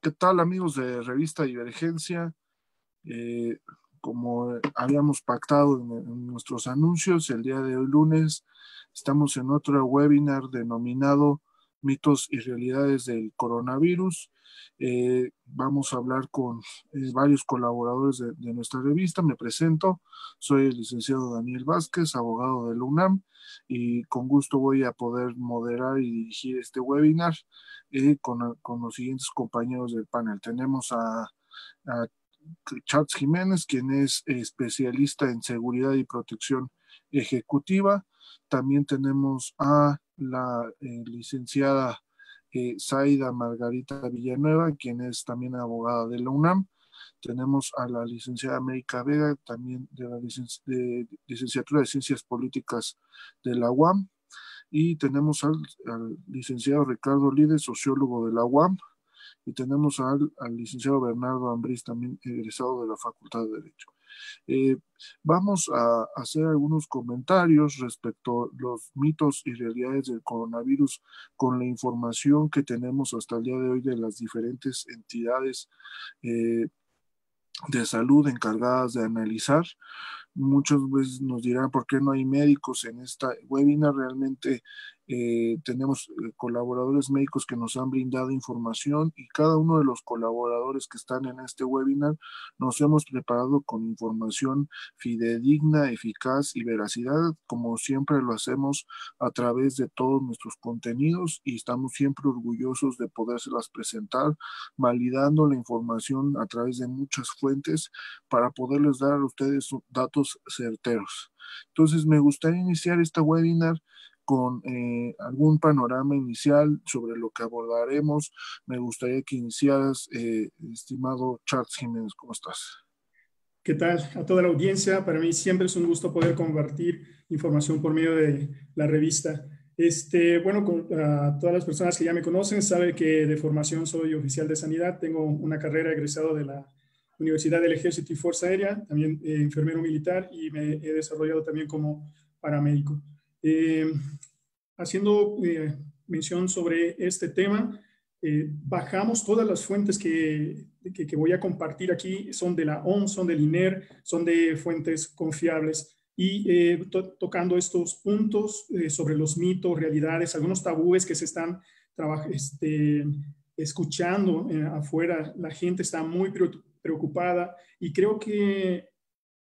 ¿Qué tal, amigos de Revista Divergencia? Eh, Como habíamos pactado en nuestros anuncios, el día de hoy lunes estamos en otro webinar denominado Mitos y Realidades del Coronavirus. Vamos a hablar con varios colaboradores de nuestra revista. Me presento, soy el licenciado Daniel Vázquez, abogado de la UNAM, y con gusto voy a poder moderar y dirigir este webinar con los siguientes compañeros del panel. Tenemos a Charles Jiménez, quien es especialista en seguridad y protección ejecutiva. También tenemos a la licenciada Zaida Margarita Villanueva, quien es también abogada de la UNAM. Tenemos a la licenciada América Vega, también de la licenciatura de Ciencias Políticas de la UAM. Y tenemos al licenciado Ricardo Lide, sociólogo de la UAM. Y tenemos al licenciado Bernardo Ambriz, también egresado de la Facultad de Derecho. Vamos a hacer algunos comentarios respecto a los mitos y realidades del coronavirus con la información que tenemos hasta el día de hoy de las diferentes entidades de salud encargadas de analizar. Muchas veces nos dirán por qué no hay médicos en esta webinar. Realmente tenemos colaboradores médicos que nos han brindado información, y cada uno de los colaboradores que están en este webinar nos hemos preparado con información fidedigna, eficaz y veracidad, como siempre lo hacemos a través de todos nuestros contenidos, y estamos siempre orgullosos de podérselas presentar, validando la información a través de muchas fuentes para poderles dar a ustedes datos certeros. Entonces, me gustaría iniciar esta webinar con algún panorama inicial sobre lo que abordaremos. Me gustaría que iniciaras, estimado Charles Jiménez. ¿Cómo estás? ¿Qué tal a toda la audiencia? Para mí siempre es un gusto poder compartir información por medio de la revista. Bueno, a todas las personas que ya me conocen saben que de formación soy oficial de sanidad. Tengo una carrera egresado de la Universidad del Ejército y Fuerza Aérea, también enfermero militar, y me he desarrollado también como paramédico. Haciendo mención sobre este tema, bajamos todas las fuentes que voy a compartir aquí, son de la OMS, son del INER, son de fuentes confiables, y tocando estos puntos sobre los mitos, realidades, algunos tabúes que se están escuchando afuera. La gente está muy preocupada, y creo que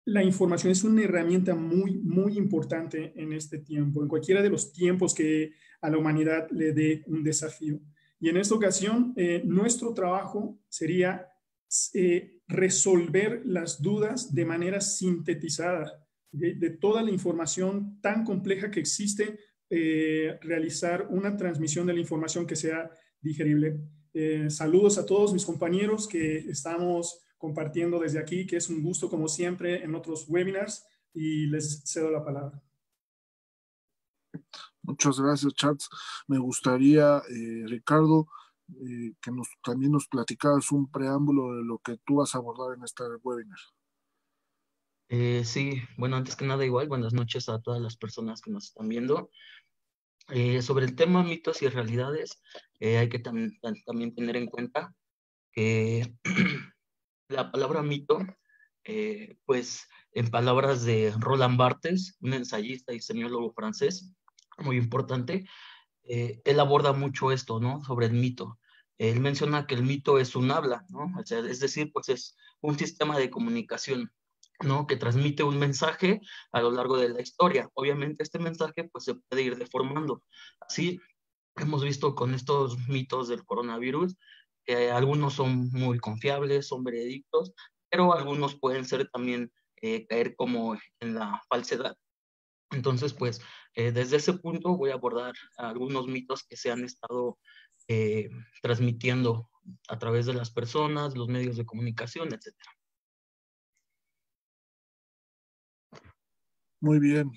la información es una herramienta muy, muy importante en este tiempo, en cualquiera de los tiempos que a la humanidad le dé un desafío. Y en esta ocasión, nuestro trabajo sería resolver las dudas de manera sintetizada de toda la información tan compleja que existe, realizar una transmisión de la información que sea digerible. Saludos a todos mis compañeros que estamos compartiendo desde aquí, que es un gusto como siempre en otros webinars, y les cedo la palabra. Muchas gracias, Charles. Me gustaría, Ricardo, que también nos platicaras un preámbulo de lo que tú vas a abordar en este webinar. Sí, bueno, antes que nada igual, buenas noches a todas las personas que nos están viendo. Sobre el tema mitos y realidades, hay que también tener en cuenta que la palabra mito, pues en palabras de Roland Barthes, un ensayista y semiólogo francés muy importante, él aborda mucho esto, ¿no? Sobre el mito. Él menciona que el mito es un habla, ¿no? O sea, es decir, pues es un sistema de comunicación, ¿no? Que transmite un mensaje a lo largo de la historia. Obviamente este mensaje pues se puede ir deformando. Así hemos visto con estos mitos del coronavirus, que algunos son muy confiables, son veredictos, pero algunos pueden ser también caer como en la falsedad. Entonces, pues, desde ese punto voy a abordar algunos mitos que se han estado transmitiendo a través de las personas, los medios de comunicación, etcétera. Muy bien,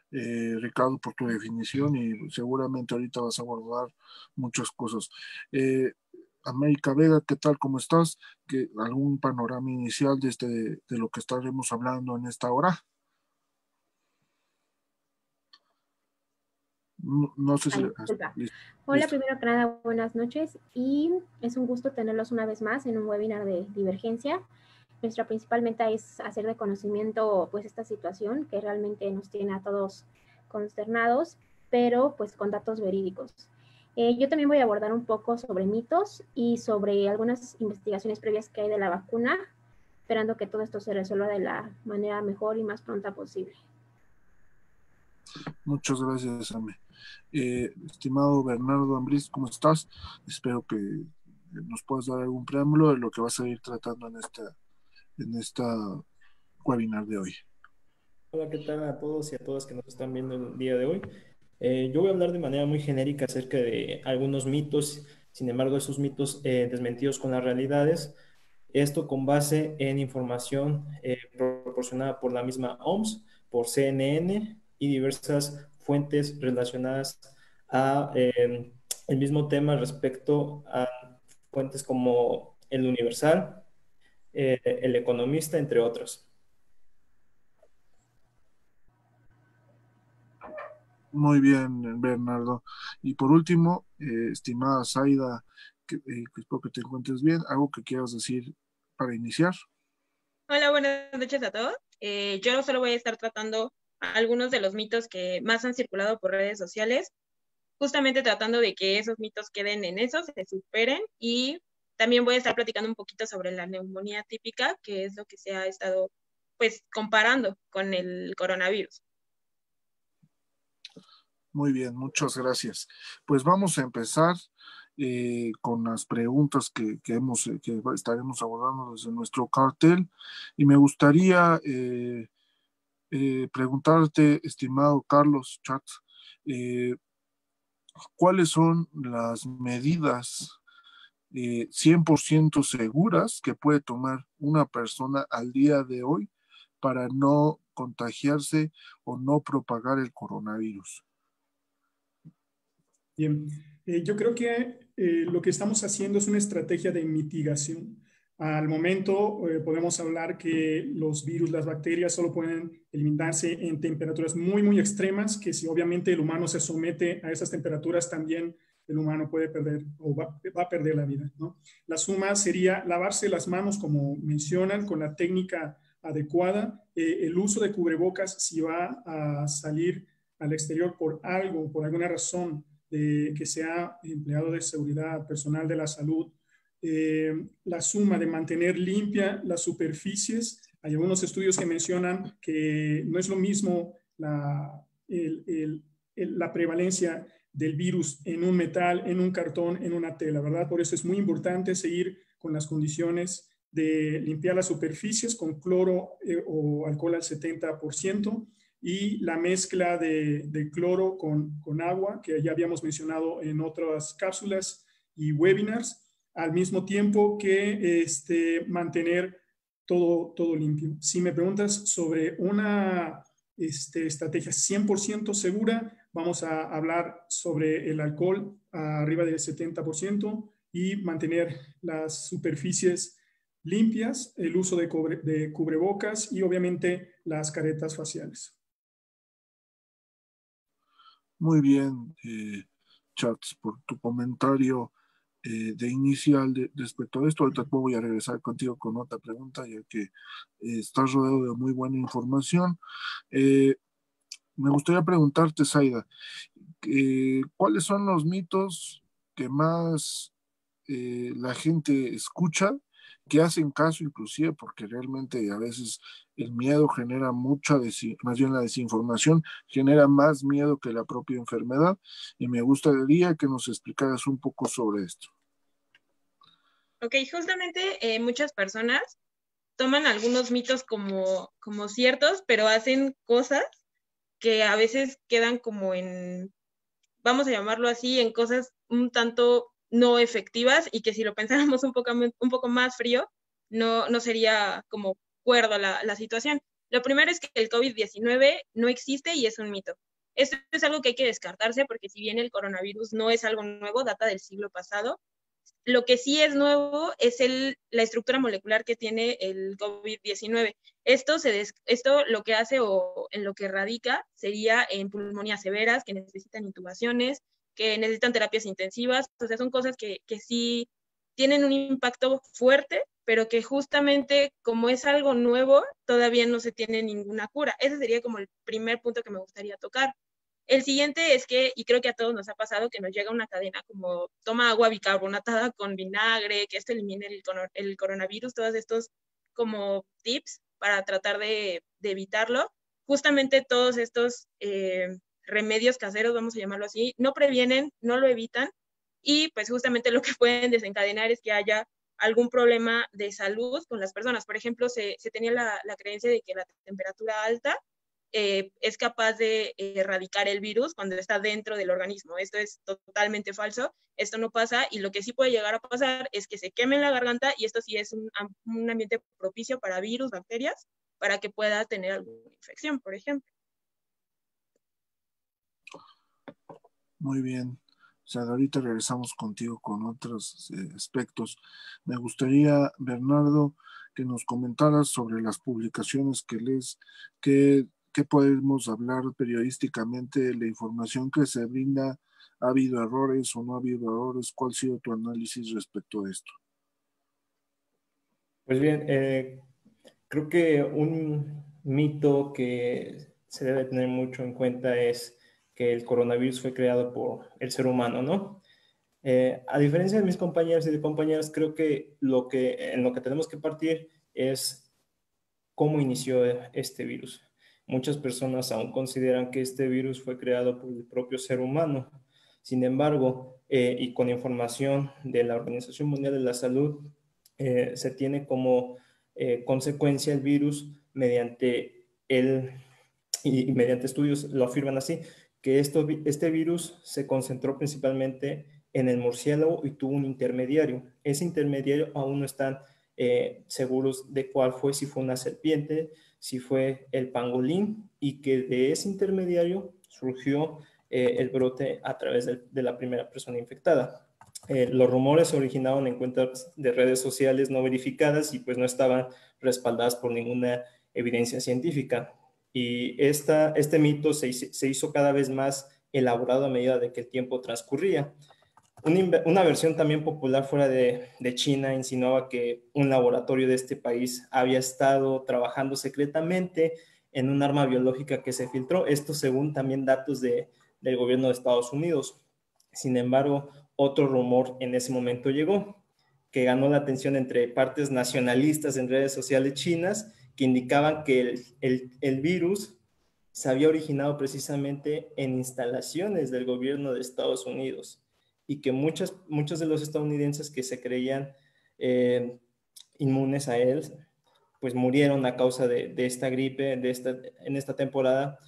Ricardo, por tu definición, y seguramente ahorita vas a abordar muchas cosas. América Vega, ¿qué tal? ¿Cómo estás? ¿Algún panorama inicial de lo que estaremos hablando en esta hora? No sé si... Disculpa. Listo. Hola, primero que nada, buenas noches y es un gusto tenerlos una vez más en un webinar de Divergencia. Nuestra principal meta es hacer de conocimiento pues esta situación que realmente nos tiene a todos consternados, pero pues con datos verídicos. Yo también voy a abordar un poco sobre mitos y sobre algunas investigaciones previas que hay de la vacuna, esperando que todo esto se resuelva de la manera mejor y más pronta posible. Muchas gracias, Ame. Estimado Bernardo Ambriz, ¿cómo estás? Espero que nos puedas dar algún preámbulo de lo que vas a ir tratando en esta webinar de hoy. Hola, ¿qué tal a todos y a todas que nos están viendo el día de hoy? Yo voy a hablar de manera muy genérica acerca de algunos mitos, sin embargo, esos mitos desmentidos con las realidades. Esto con base en información proporcionada por la misma OMS, por CNN y diversas fuentes relacionadas a el mismo tema respecto a fuentes como El Universal, El Economista, entre otros. Muy bien, Bernardo. Y por último, estimada Zaida, espero que te encuentres bien. ¿Algo que quieras decir para iniciar? Hola, buenas noches a todos. Yo solo voy a estar tratando algunos de los mitos que más han circulado por redes sociales, justamente tratando de que esos mitos queden en eso, se superen, y también voy a estar platicando un poquito sobre la neumonía típica, que es lo que se ha estado pues comparando con el coronavirus. Muy bien, muchas gracias. Pues vamos a empezar con las preguntas que estaremos abordando desde nuestro cartel. Y me gustaría preguntarte, estimado Carlos Chatz, ¿cuáles son las medidas 100% seguras que puede tomar una persona al día de hoy para no contagiarse o no propagar el coronavirus? Bien, yo creo que lo que estamos haciendo es una estrategia de mitigación. Al momento podemos hablar que los virus, las bacterias solo pueden eliminarse en temperaturas muy, muy extremas, que si obviamente el humano se somete a esas temperaturas, también el humano puede perder o va a perder la vida, ¿no? La suma sería lavarse las manos, como mencionan, con la técnica adecuada, el uso de cubrebocas si va a salir al exterior por algo, por alguna razón, que sea empleado de seguridad, personal de la salud, la suma de mantener limpia las superficies. Hay algunos estudios que mencionan que no es lo mismo la prevalencia del virus en un metal, en un cartón, en una tela, ¿verdad? Por eso es muy importante seguir con las condiciones de limpiar las superficies con cloro o alcohol al 70%, y la mezcla de cloro con agua, que ya habíamos mencionado en otras cápsulas y webinars, al mismo tiempo que mantener todo limpio. Si me preguntas sobre una estrategia 100% segura, vamos a hablar sobre el alcohol arriba del 70% y mantener las superficies limpias, el uso de cubrebocas y obviamente las caretas faciales. Muy bien, Chats, por tu comentario de inicial respecto a esto. Ahorita voy a regresar contigo con otra pregunta, ya que estás rodeado de muy buena información. Me gustaría preguntarte, Zaida, ¿cuáles son los mitos que más la gente escucha, que hacen caso inclusive, porque realmente a veces el miedo genera más bien la desinformación genera más miedo que la propia enfermedad? Y me gustaría que nos explicaras un poco sobre esto. Ok, justamente muchas personas toman algunos mitos como ciertos, pero hacen cosas que a veces quedan como en, vamos a llamarlo así, en cosas un tanto no efectivas, y que si lo pensáramos un poco más frío, no sería como cuerdo la situación. Lo primero es que el COVID-19 no existe y es un mito. Esto es algo que hay que descartarse, porque si bien el coronavirus no es algo nuevo, data del siglo pasado, Lo que sí es nuevo es la estructura molecular que tiene el COVID-19. Esto lo que hace o en lo que radica sería en pulmonías severas que necesitan intubaciones, que necesitan terapias intensivas. O sea, son cosas que sí tienen un impacto fuerte, pero que justamente como es algo nuevo, todavía no se tiene ninguna cura. Ese sería como el primer punto que me gustaría tocar. El siguiente es que, y creo que a todos nos ha pasado, que nos llega una cadena como toma agua bicarbonatada con vinagre, que esto elimine el coronavirus, todos estos como tips para tratar de evitarlo. Justamente todos estos remedios caseros, vamos a llamarlo así, no previenen, no lo evitan, y pues justamente lo que pueden desencadenar es que haya algún problema de salud con las personas. Por ejemplo, se tenía la creencia de que la temperatura alta es capaz de erradicar el virus cuando está dentro del organismo. Esto es totalmente falso, esto no pasa, y lo que sí puede llegar a pasar es que se queme en la garganta, y esto sí es un ambiente propicio para virus, bacterias, para que pueda tener alguna infección, por ejemplo. Muy bien. O sea, ahorita regresamos contigo con otros aspectos. Me gustaría, Bernardo, que nos comentaras sobre las publicaciones que lees, qué podemos hablar periodísticamente, la información que se brinda, ¿ha habido errores o no ha habido errores? ¿Cuál ha sido tu análisis respecto a esto? Pues bien, creo que un mito que se debe tener mucho en cuenta es que el coronavirus fue creado por el ser humano, ¿no? A diferencia de mis compañeros y de compañeras, creo que en lo que tenemos que partir es cómo inició este virus. Muchas personas aún consideran que este virus fue creado por el propio ser humano. Sin embargo, y con información de la Organización Mundial de la Salud, se tiene como consecuencia el virus y mediante estudios lo afirman así, que este virus se concentró principalmente en el murciélago y tuvo un intermediario. Ese intermediario aún no están seguros de cuál fue, si fue una serpiente, si fue el pangolín, y que de ese intermediario surgió el brote a través de la primera persona infectada. Los rumores se originaron en cuentas de redes sociales no verificadas y pues no estaban respaldadas por ninguna evidencia científica. Y este mito se hizo cada vez más elaborado a medida de que el tiempo transcurría. Una versión también popular fuera de China insinuaba que un laboratorio de este país había estado trabajando secretamente en un arma biológica que se filtró, esto según también datos del gobierno de Estados Unidos. Sin embargo, otro rumor en ese momento llegó, que ganó la atención entre partes nacionalistas en redes sociales chinas, que indicaban que el virus se había originado precisamente en instalaciones del gobierno de Estados Unidos, y que muchos de los estadounidenses que se creían inmunes a él, pues murieron a causa de esta gripe en esta temporada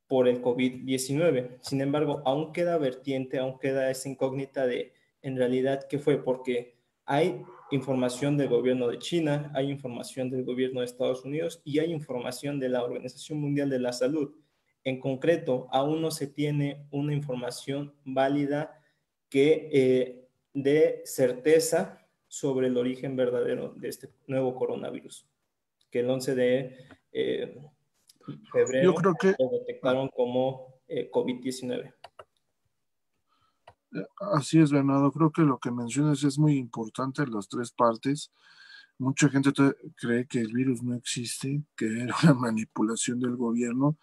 por el COVID-19. Sin embargo, aún queda vertiente, aún queda esa incógnita de en realidad qué fue, porque hay información del gobierno de China, hay información del gobierno de Estados Unidos y hay información de la Organización Mundial de la Salud. En concreto, aún no se tiene una información válida que dé certeza sobre el origen verdadero de este nuevo coronavirus, que el 11 de febrero Yo creo que lo detectaron como COVID-19. así es, Bernardo. Creo que lo que mencionas es muy importante, las tres partes. Mucha gente cree que el virus no existe, que era una manipulación del gobierno,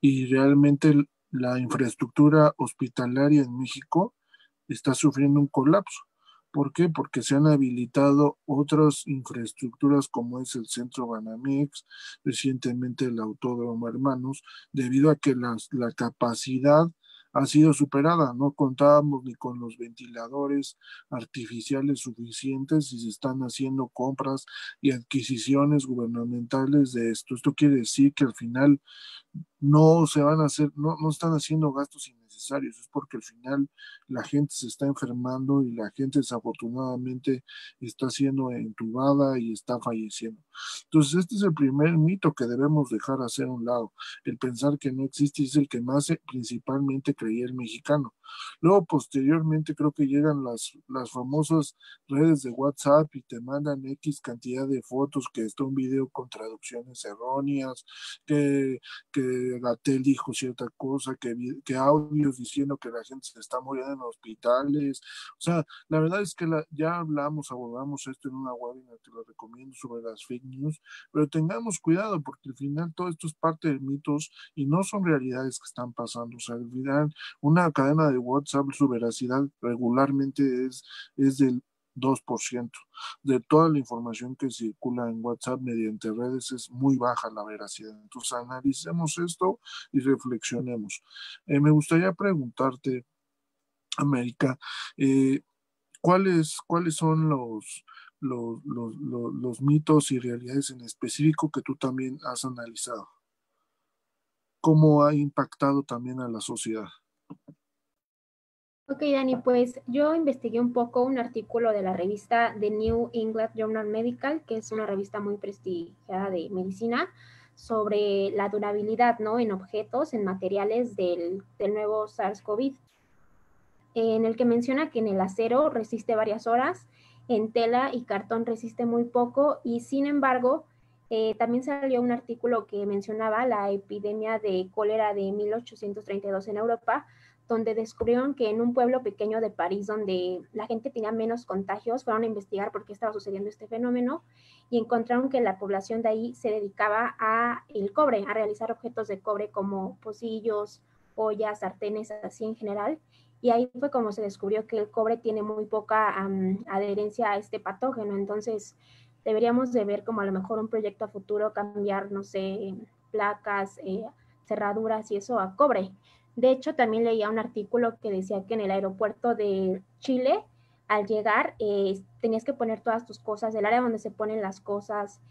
y realmente la infraestructura hospitalaria en México está sufriendo un colapso. ¿Por qué? Porque se han habilitado otras infraestructuras como es el Centro Banamex, recientemente el Autódromo Hermanos, debido a que la capacidad ha sido superada. No contábamos ni con los ventiladores artificiales suficientes y se están haciendo compras y adquisiciones gubernamentales de esto. Esto quiere decir que al final no se van a hacer, no están haciendo gastos innecesarios, es porque al final la gente se está enfermando y la gente desafortunadamente está siendo entubada y está falleciendo. Entonces, este es el primer mito que debemos dejar hacer a un lado. El pensar que no existe es el que más principalmente creía el mexicano. Luego, posteriormente, creo que llegan las famosas redes de WhatsApp y te mandan X cantidad de fotos, que está un video con traducciones erróneas, que Gatell dijo cierta cosa, que audios diciendo que la gente se está muriendo en hospitales. O sea, la verdad es que ya abordamos esto en una webinar, te lo recomiendo, sobre las fake news, pero tengamos cuidado porque al final todo esto es parte de mitos y no son realidades que están pasando. O sea, al final una cadena de WhatsApp, su veracidad regularmente es del 2%. De toda la información que circula en WhatsApp mediante redes es muy baja la veracidad. Entonces analicemos esto y reflexionemos. Me gustaría preguntarte, América, ¿cuáles son los mitos y realidades en específico que tú también has analizado? ¿Cómo ha impactado también a la sociedad? Ok, Dani, pues yo investigué un poco un artículo de la revista The New England Journal Medical, que es una revista muy prestigiada de medicina, sobre la durabilidad, ¿no?, en objetos, en materiales del nuevo SARS-CoV, en el que menciona que en el acero resiste varias horas, en tela y cartón resiste muy poco, y sin embargo, también salió un artículo que mencionaba la epidemia de cólera de 1832 en Europa, donde descubrieron que en un pueblo pequeño de París, donde la gente tenía menos contagios, fueron a investigar por qué estaba sucediendo este fenómeno y encontraron que la población de ahí se dedicaba a el cobre, a realizar objetos de cobre como pocillos, ollas, sartenes, así en general. Y ahí fue como se descubrió que el cobre tiene muy poca adherencia a este patógeno. Entonces, deberíamos de ver como a lo mejor un proyecto a futuro, cambiar, no sé, placas, cerraduras y eso a cobre. De hecho, también leía un artículo que decía que en el aeropuerto de Chile, al llegar, tenías que poner todas tus cosas, el área donde se ponen las cosas,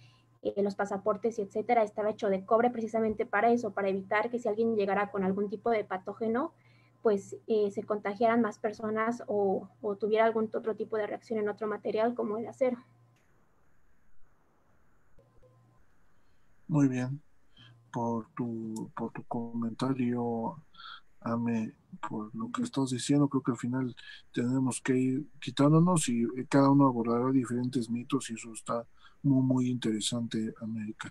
los pasaportes y etcétera, estaba hecho de cobre precisamente para eso, para evitar que si alguien llegara con algún tipo de patógeno, pues se contagiaran más personas o tuviera algún otro tipo de reacción en otro material como el acero. Muy bien, por tu comentario, Ame, por lo que estás diciendo. Creo que al final tenemos que ir quitándonos y cada uno abordará diferentes mitos y eso está muy interesante, América.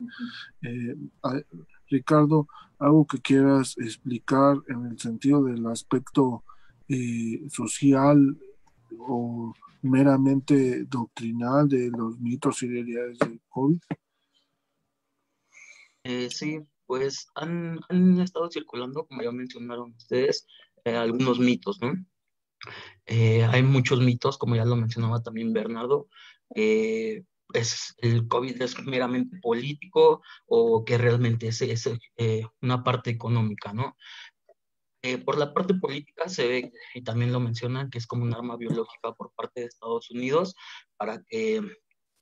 Eh, a- Ricardo, algo que quieras explicar en el sentido del aspecto social o meramente doctrinal de los mitos y realidades del COVID. Sí, pues han estado circulando, como ya mencionaron ustedes, algunos mitos, ¿no? Hay muchos mitos, como ya lo mencionaba también Bernardo, el COVID es meramente político o que realmente es una parte económica, ¿no? Por la parte política se ve, y también lo mencionan, que es como un arma biológica por parte de Estados Unidos para que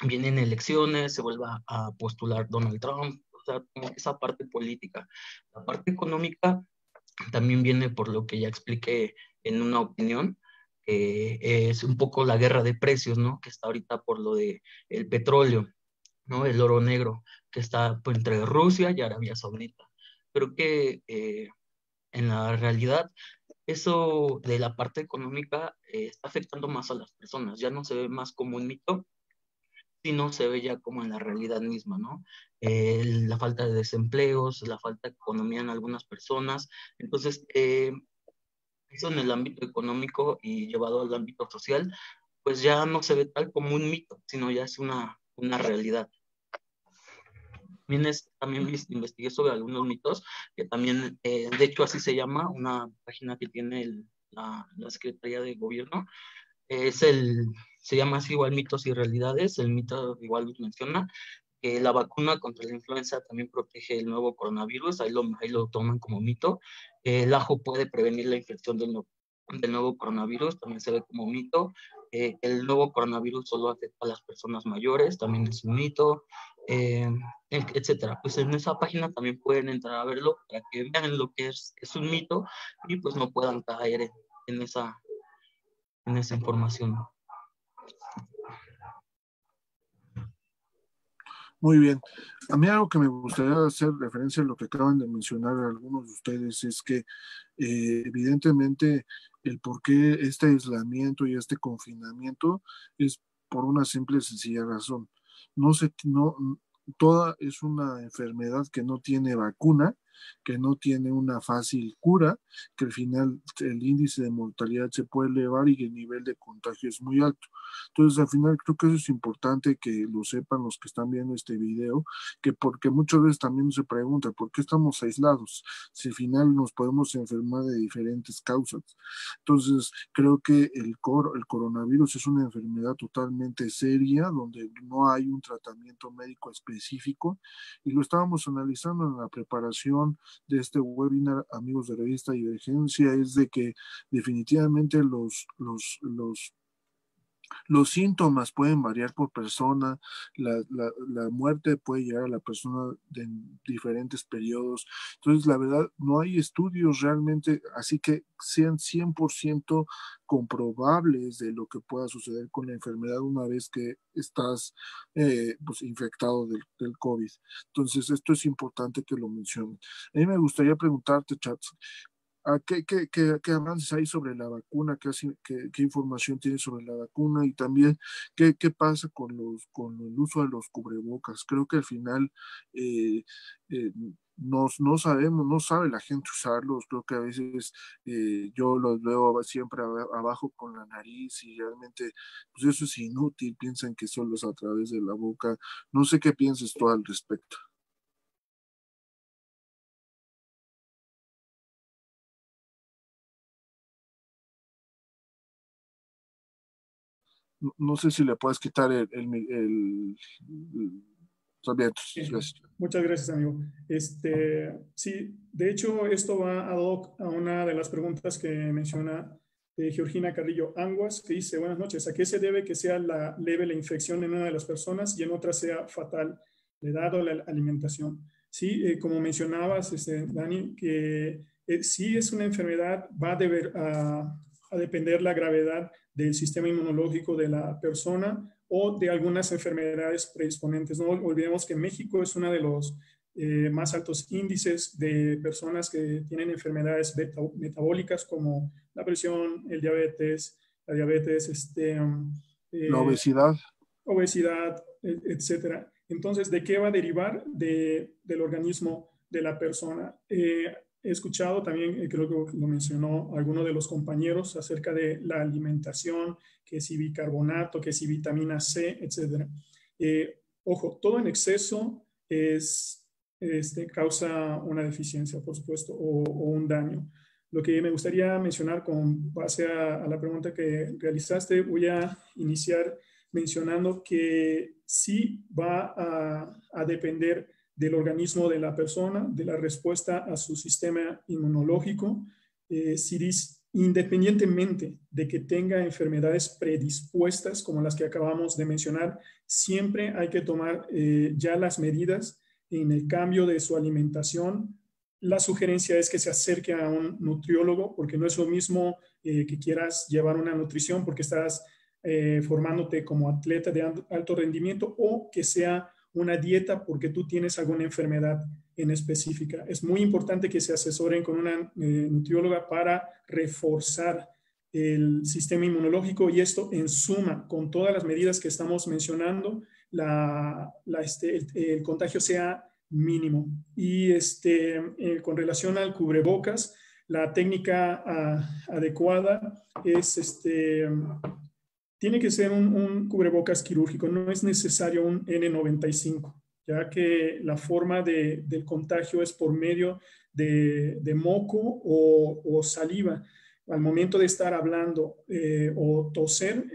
vienen elecciones, se vuelva a postular Donald Trump, o sea, como que esa parte política. La parte económica también viene por lo que ya expliqué en una opinión, que es un poco la guerra de precios, ¿no? Que está ahorita por lo de el petróleo, ¿no? El oro negro, que está pues, entre Rusia y Arabia Saudita. Creo que en la realidad eso de la parte económica está afectando más a las personas, ya no se ve más como un mito, sino se ve ya como en la realidad misma, ¿no? La falta de desempleos, la falta de economía en algunas personas. Entonces, eso en el ámbito económico y llevado al ámbito social, pues ya no se ve tal como un mito, sino ya es una realidad. También investigué sobre algunos mitos, que también, de hecho así se llama, una página que tiene la Secretaría de Gobierno, se llama así igual mitos y realidades. El mito igual menciona que la vacuna contra la influenza también protege el nuevo coronavirus, ahí lo toman como mito. El ajo puede prevenir la infección del nuevo coronavirus, también se ve como mito. El nuevo coronavirus solo afecta a las personas mayores, también es un mito, etcétera. Pues en esa página también pueden entrar a verlo para que vean lo que es un mito y pues no puedan caer en esa información. Muy bien. A mí algo que me gustaría hacer referencia a lo que acaban de mencionar algunos de ustedes es que evidentemente el por qué este aislamiento y este confinamiento es por una simple y sencilla razón. No, toda es una enfermedad que no tiene vacuna, que no tiene una fácil cura, que al final el índice de mortalidad se puede elevar y el nivel de contagio es muy alto. Entonces, al final creo que eso es importante que lo sepan los que están viendo este video, que porque muchas veces también se pregunta, ¿por qué estamos aislados? Si al final nos podemos enfermar de diferentes causas. Entonces, creo que el coronavirus es una enfermedad totalmente seria, donde no hay un tratamiento médico específico, y lo estábamos analizando en la preparación de este webinar, amigos de Revista Divergencia, es de que definitivamente los síntomas pueden variar por persona, la muerte puede llegar a la persona en diferentes periodos. Entonces, la verdad, no hay estudios realmente, así que sean 100% comprobables de lo que pueda suceder con la enfermedad una vez que estás pues, infectado del COVID. Entonces, esto es importante que lo mencionen. A mí me gustaría preguntarte, Chats, ¿qué avances hay sobre la vacuna? ¿Qué información tienes sobre la vacuna? Y también, ¿qué pasa con el uso de los cubrebocas? Creo que al final eh, eh, no sabemos, no sabe la gente usarlos. Creo que a veces yo los veo siempre abajo con la nariz y realmente, pues eso es inútil. Piensan que solo es a través de la boca. No sé qué piensas tú al respecto. No sé si le puedes quitar Sarmientos. Gracias. Muchas gracias, amigo. Sí, de hecho, esto va ad hoc a una de las preguntas que menciona Georgina Carrillo Anguas, que dice, buenas noches, ¿a qué se debe que sea leve la infección en una de las personas y en otra sea fatal, la edad o la alimentación? Sí, como mencionabas, Dani, que sí es una enfermedad, va a depender la gravedad del sistema inmunológico de la persona o de algunas enfermedades predisponentes. No olvidemos que México es uno de los más altos índices de personas que tienen enfermedades metabólicas como la presión, la diabetes, La obesidad. obesidad, etcétera. Entonces, ¿de qué va a derivar? Del organismo de la persona. He escuchado también, creo que lo mencionó alguno de los compañeros, acerca de la alimentación, que si bicarbonato, que si vitamina C, etcétera. Ojo, todo en exceso causa una deficiencia, por supuesto, o un daño. Lo que me gustaría mencionar con base a la pregunta que realizaste, voy a iniciar mencionando que sí va a depender del organismo de la persona, de la respuesta a su sistema inmunológico, independientemente de que tenga enfermedades predispuestas como las que acabamos de mencionar, siempre hay que tomar ya las medidas en el cambio de su alimentación. La sugerencia es que se acerque a un nutriólogo, porque no es lo mismo que quieras llevar una nutrición porque estás formándote como atleta de alto rendimiento, o que sea una dieta porque tú tienes alguna enfermedad en específica. Es muy importante que se asesoren con una nutrióloga para reforzar el sistema inmunológico, y esto en suma, con todas las medidas que estamos mencionando, el contagio sea mínimo. Y con relación al cubrebocas, la técnica adecuada es tiene que ser un cubrebocas quirúrgico, no es necesario un N95, ya que la forma del contagio es por medio de moco o saliva. Al momento de estar hablando o toser,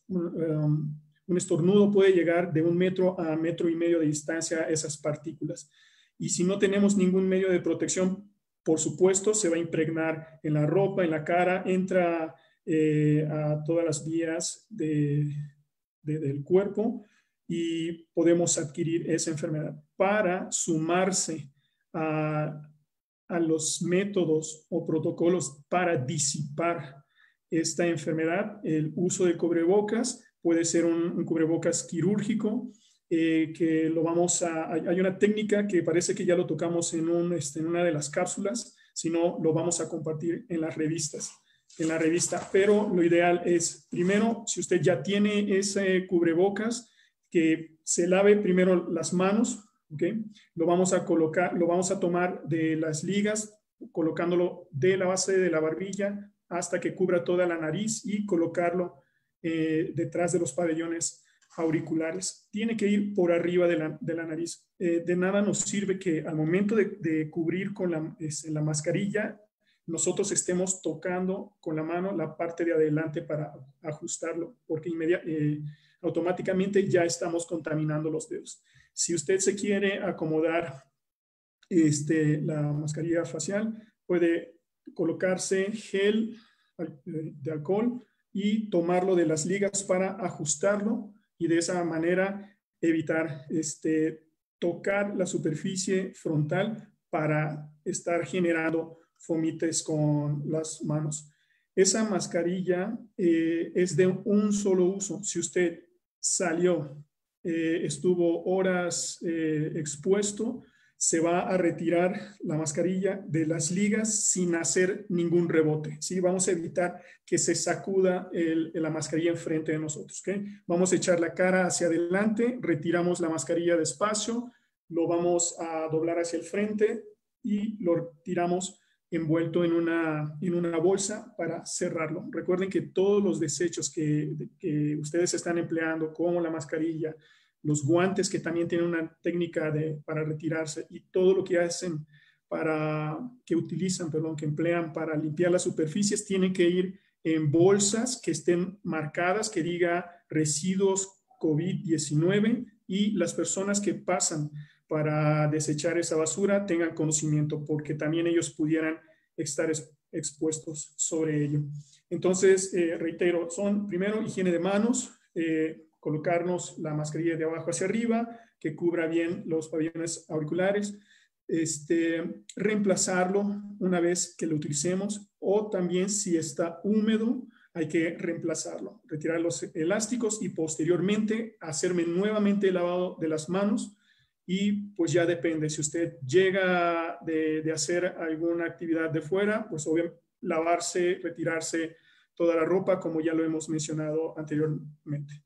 un estornudo puede llegar de 1 metro a 1,5 metros de distancia a esas partículas. Y si no tenemos ningún medio de protección, por supuesto, se va a impregnar en la ropa, en la cara, entra a todas las vías del cuerpo, y podemos adquirir esa enfermedad. Para sumarse a los métodos o protocolos para disipar esta enfermedad, el uso de cubrebocas puede ser un cubrebocas quirúrgico, que lo hay una técnica que parece que ya lo tocamos en una de las cápsulas, si no lo vamos a compartir en las revistas. en la revista, pero lo ideal es, primero, si usted ya tiene ese cubrebocas, que se lave primero las manos, ¿ok? Lo vamos a colocar, lo vamos a tomar de las ligas, colocándolo de la base de la barbilla hasta que cubra toda la nariz y colocarlo detrás de los pabellones auriculares. Tiene que ir por arriba de la nariz. De nada nos sirve que al momento de cubrir con la mascarilla, nosotros estemos tocando con la mano la parte de adelante para ajustarlo, porque automáticamente ya estamos contaminando los dedos. Si usted se quiere acomodar la mascarilla facial, puede colocarse gel de alcohol y tomarlo de las ligas para ajustarlo y de esa manera evitar tocar la superficie frontal para estar generando fomites con las manos. Esa mascarilla es de un solo uso. Si usted salió, estuvo horas expuesto, se va a retirar la mascarilla de las ligas sin hacer ningún rebote, ¿sí? Vamos a evitar que se sacuda la mascarilla enfrente de nosotros, ¿okay? Vamos a echar la cara hacia adelante, retiramos la mascarilla despacio, lo vamos a doblar hacia el frente y lo tiramos envuelto en una bolsa para cerrarlo. Recuerden que todos los desechos que ustedes están empleando, como la mascarilla, los guantes que también tienen una técnica para retirarse y todo lo que hacen que emplean para limpiar las superficies, tienen que ir en bolsas que estén marcadas, que diga residuos COVID-19 y las personas que pasan para desechar esa basura tengan conocimiento porque también ellos pudieran estar expuestos sobre ello. Entonces, reitero, son primero higiene de manos, colocarnos la mascarilla de abajo hacia arriba, que cubra bien los pabellones auriculares, reemplazarlo una vez que lo utilicemos o también si está húmedo hay que reemplazarlo, retirar los elásticos y posteriormente hacerme nuevamente el lavado de las manos y pues ya depende, si usted llega de hacer alguna actividad de fuera, pues obviamente lavarse, retirarse toda la ropa como ya lo hemos mencionado anteriormente.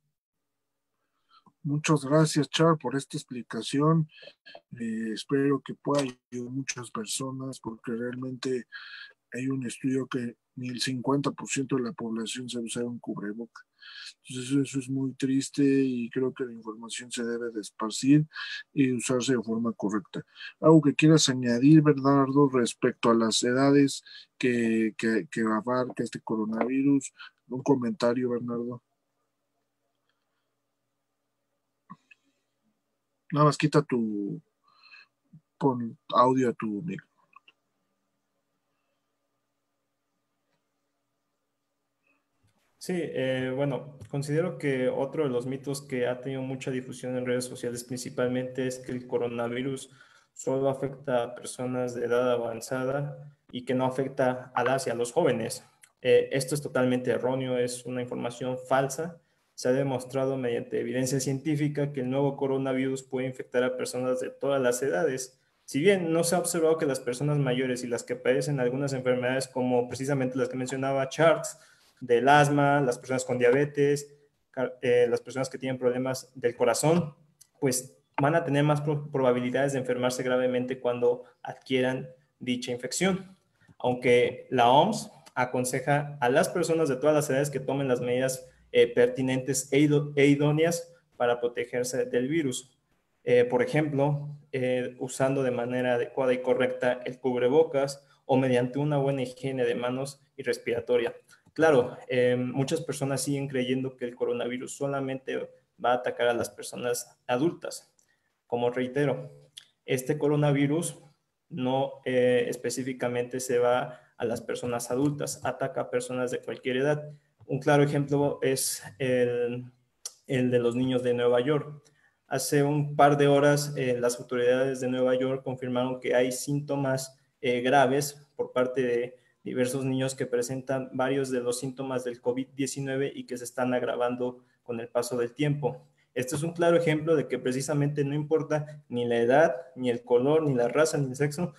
Muchas gracias, Char, por esta explicación. Espero que pueda ayudar a muchas personas porque realmente hay un estudio que ni el 50% de la población sabe usar un cubreboca. Entonces eso es muy triste y creo que la información se debe de esparcir y usarse de forma correcta. Algo que quieras añadir, Bernardo, respecto a las edades que abarca este coronavirus. Un comentario, Bernardo. Nada más quita pon audio a tu micro. Sí, bueno, considero que otro de los mitos que ha tenido mucha difusión en redes sociales principalmente es que el coronavirus solo afecta a personas de edad avanzada y que no afecta a las y a los jóvenes. Esto es totalmente erróneo, es una información falsa. Se ha demostrado mediante evidencia científica que el nuevo coronavirus puede infectar a personas de todas las edades. Si bien no se ha observado que las personas mayores y las que padecen algunas enfermedades como precisamente las que mencionaba Charles, del asma, las personas con diabetes, las personas que tienen problemas del corazón, pues van a tener más probabilidades de enfermarse gravemente cuando adquieran dicha infección. Aunque la OMS aconseja a las personas de todas las edades que tomen las medidas pertinentes e idóneas para protegerse del virus. Por ejemplo, usando de manera adecuada y correcta el cubrebocas o mediante una buena higiene de manos y respiratoria. Claro, muchas personas siguen creyendo que el coronavirus solamente va a atacar a las personas adultas. Como reitero, este coronavirus no específicamente se va a las personas adultas, ataca a personas de cualquier edad. Un claro ejemplo es el de los niños de Nueva York. Hace un par de horas las autoridades de Nueva York confirmaron que hay síntomas graves por parte de diversos niños que presentan varios de los síntomas del COVID-19 y que se están agravando con el paso del tiempo. Este es un claro ejemplo de que precisamente no importa ni la edad, ni el color, ni la raza, ni el sexo,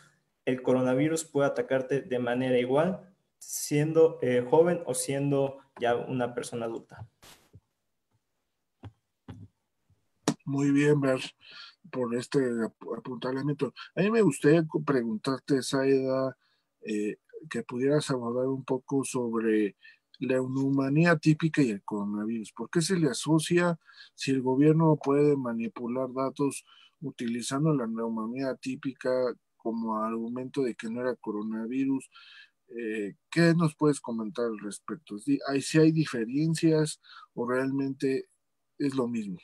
el coronavirus puede atacarte de manera igual siendo joven o siendo ya una persona adulta. Muy bien, Ver, por este apuntamiento. A mí me gustaría preguntarte, Zaida, que pudieras abordar un poco sobre la neumonía típica y el coronavirus. ¿Por qué se le asocia si el gobierno puede manipular datos utilizando la neumonía típica como argumento de que no era coronavirus? ¿Qué nos puedes comentar al respecto? Si hay diferencias o realmente es lo mismo?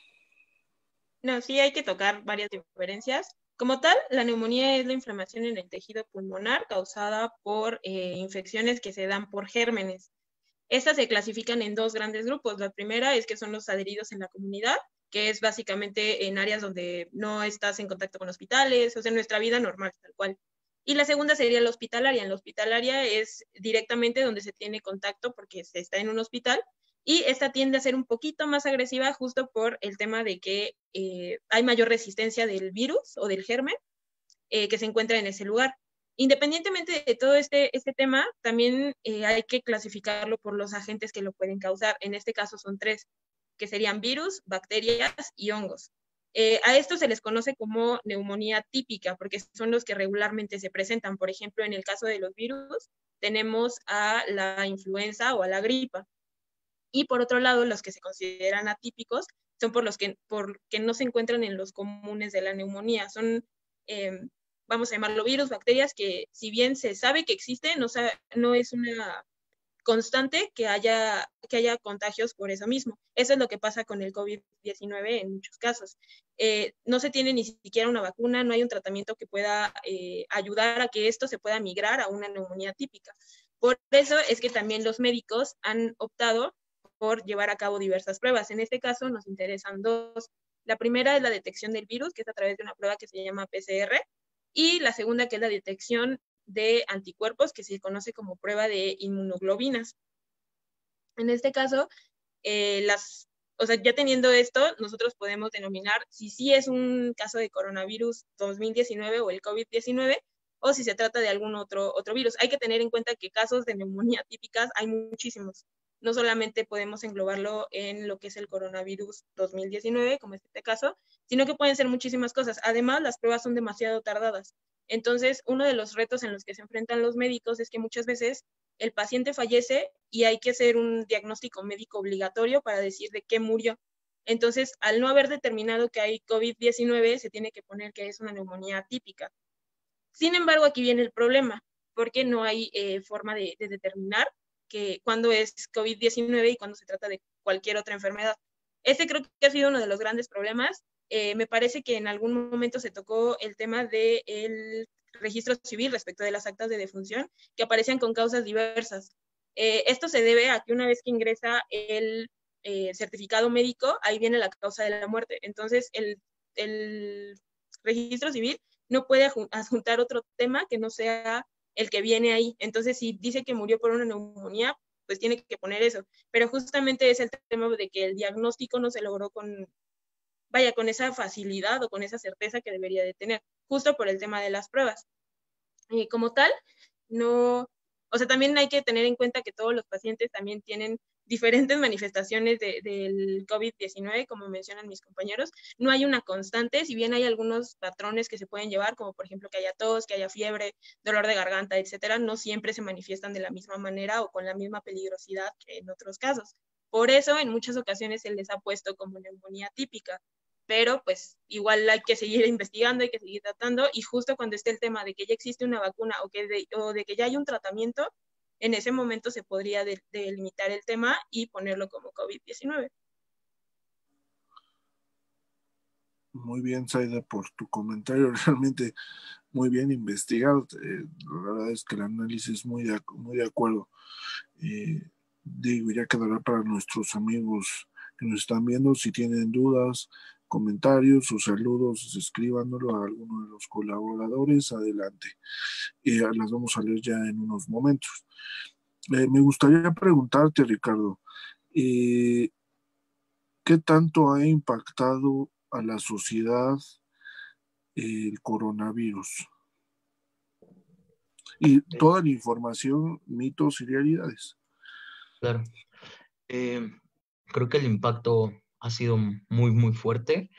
No, sí hay que tocar varias diferencias. Como tal, la neumonía es la inflamación en el tejido pulmonar causada por infecciones que se dan por gérmenes. Estas se clasifican en dos grandes grupos. La primera es que son los adheridos en la comunidad, que es básicamente en áreas donde no estás en contacto con hospitales, o sea, en nuestra vida normal, tal cual. Y la segunda sería la hospitalaria. En la hospitalaria es directamente donde se tiene contacto porque se está en un hospital, y esta tiende a ser un poquito más agresiva justo por el tema de que hay mayor resistencia del virus o del germen que se encuentra en ese lugar. Independientemente de todo este tema, también hay que clasificarlo por los agentes que lo pueden causar. En este caso son tres, que serían virus, bacterias y hongos. A estos se les conoce como neumonía típica, porque son los que regularmente se presentan. Por ejemplo, en el caso de los virus, tenemos a la influenza o a la gripa. Y por otro lado, los que se consideran atípicos son porque no se encuentran en los comunes de la neumonía. Son, vamos a llamarlo virus, bacterias, que si bien se sabe que existen, no es una constante que haya contagios por eso mismo. Eso es lo que pasa con el COVID-19 en muchos casos. No se tiene ni siquiera una vacuna, no hay un tratamiento que pueda ayudar a que esto se pueda migrar a una neumonía típica. Por eso es que también los médicos han optado por llevar a cabo diversas pruebas. En este caso nos interesan dos. La primera es la detección del virus, que es a través de una prueba que se llama PCR, y la segunda, que es la detección de anticuerpos, que se conoce como prueba de inmunoglobinas. En este caso, ya teniendo esto, nosotros podemos denominar si sí es un caso de coronavirus 2019 o el COVID-19, o si se trata de algún otro virus. Hay que tener en cuenta que casos de neumonía típicas hay muchísimos. No solamente podemos englobarlo en lo que es el coronavirus 2019, como es este caso, sino que pueden ser muchísimas cosas. Además, las pruebas son demasiado tardadas. Entonces, uno de los retos en los que se enfrentan los médicos es que muchas veces el paciente fallece y hay que hacer un diagnóstico médico obligatorio para decir de qué murió. Entonces, al no haber determinado que hay COVID-19, se tiene que poner que es una neumonía atípica. Sin embargo, aquí viene el problema, porque no hay forma de determinar cuándo es COVID-19 y cuándo se trata de cualquier otra enfermedad. Este creo que ha sido uno de los grandes problemas. Me parece que en algún momento se tocó el tema del registro civil respecto de las actas de defunción, que aparecían con causas diversas. Esto se debe a que una vez que ingresa el certificado médico, ahí viene la causa de la muerte. Entonces, el registro civil no puede adjuntar otro tema que no sea el que viene ahí. Entonces, si dice que murió por una neumonía, pues tiene que poner eso. Pero justamente es el tema de que el diagnóstico no se logró con esa facilidad o con esa certeza que debería de tener, justo por el tema de las pruebas. Y como tal, también hay que tener en cuenta que todos los pacientes también tienen diferentes manifestaciones del COVID-19, como mencionan mis compañeros. No hay una constante, si bien hay algunos patrones que se pueden llevar, como por ejemplo que haya tos, que haya fiebre, dolor de garganta, etcétera, no siempre se manifiestan de la misma manera o con la misma peligrosidad que en otros casos. Por eso, en muchas ocasiones se les ha puesto como neumonía típica, pero pues igual hay que seguir investigando, hay que seguir tratando, y justo cuando esté el tema de que ya existe una vacuna o de que ya hay un tratamiento, en ese momento se podría delimitar el tema y ponerlo como COVID-19. Muy bien, Zaida, por tu comentario, realmente muy bien investigado. La verdad es que el análisis es muy de acuerdo. Digo, ya quedará para nuestros amigos que nos están viendo, si tienen dudas, comentarios o saludos, escríbanoslo a alguno de los colaboradores, adelante. Las vamos a leer ya en unos momentos. Me gustaría preguntarte, Ricardo, ¿qué tanto ha impactado a la sociedad el coronavirus? Y toda la información, mitos y realidades. Claro. Creo que el impacto ha sido muy, muy fuerte.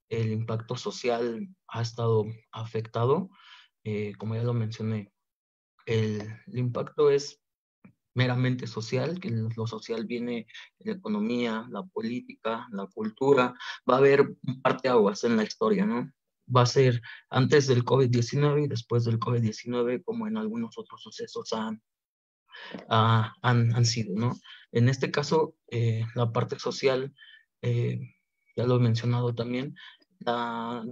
El impacto social ha estado afectado. Como ya lo mencioné, el impacto es meramente social, que lo social viene de la economía, la política, la cultura. Va a haber un parteaguas en la historia, ¿no? Va a ser antes del COVID-19 y después del COVID-19, como en algunos otros sucesos han sido, ¿no? En este caso, la parte social, ya lo he mencionado también, la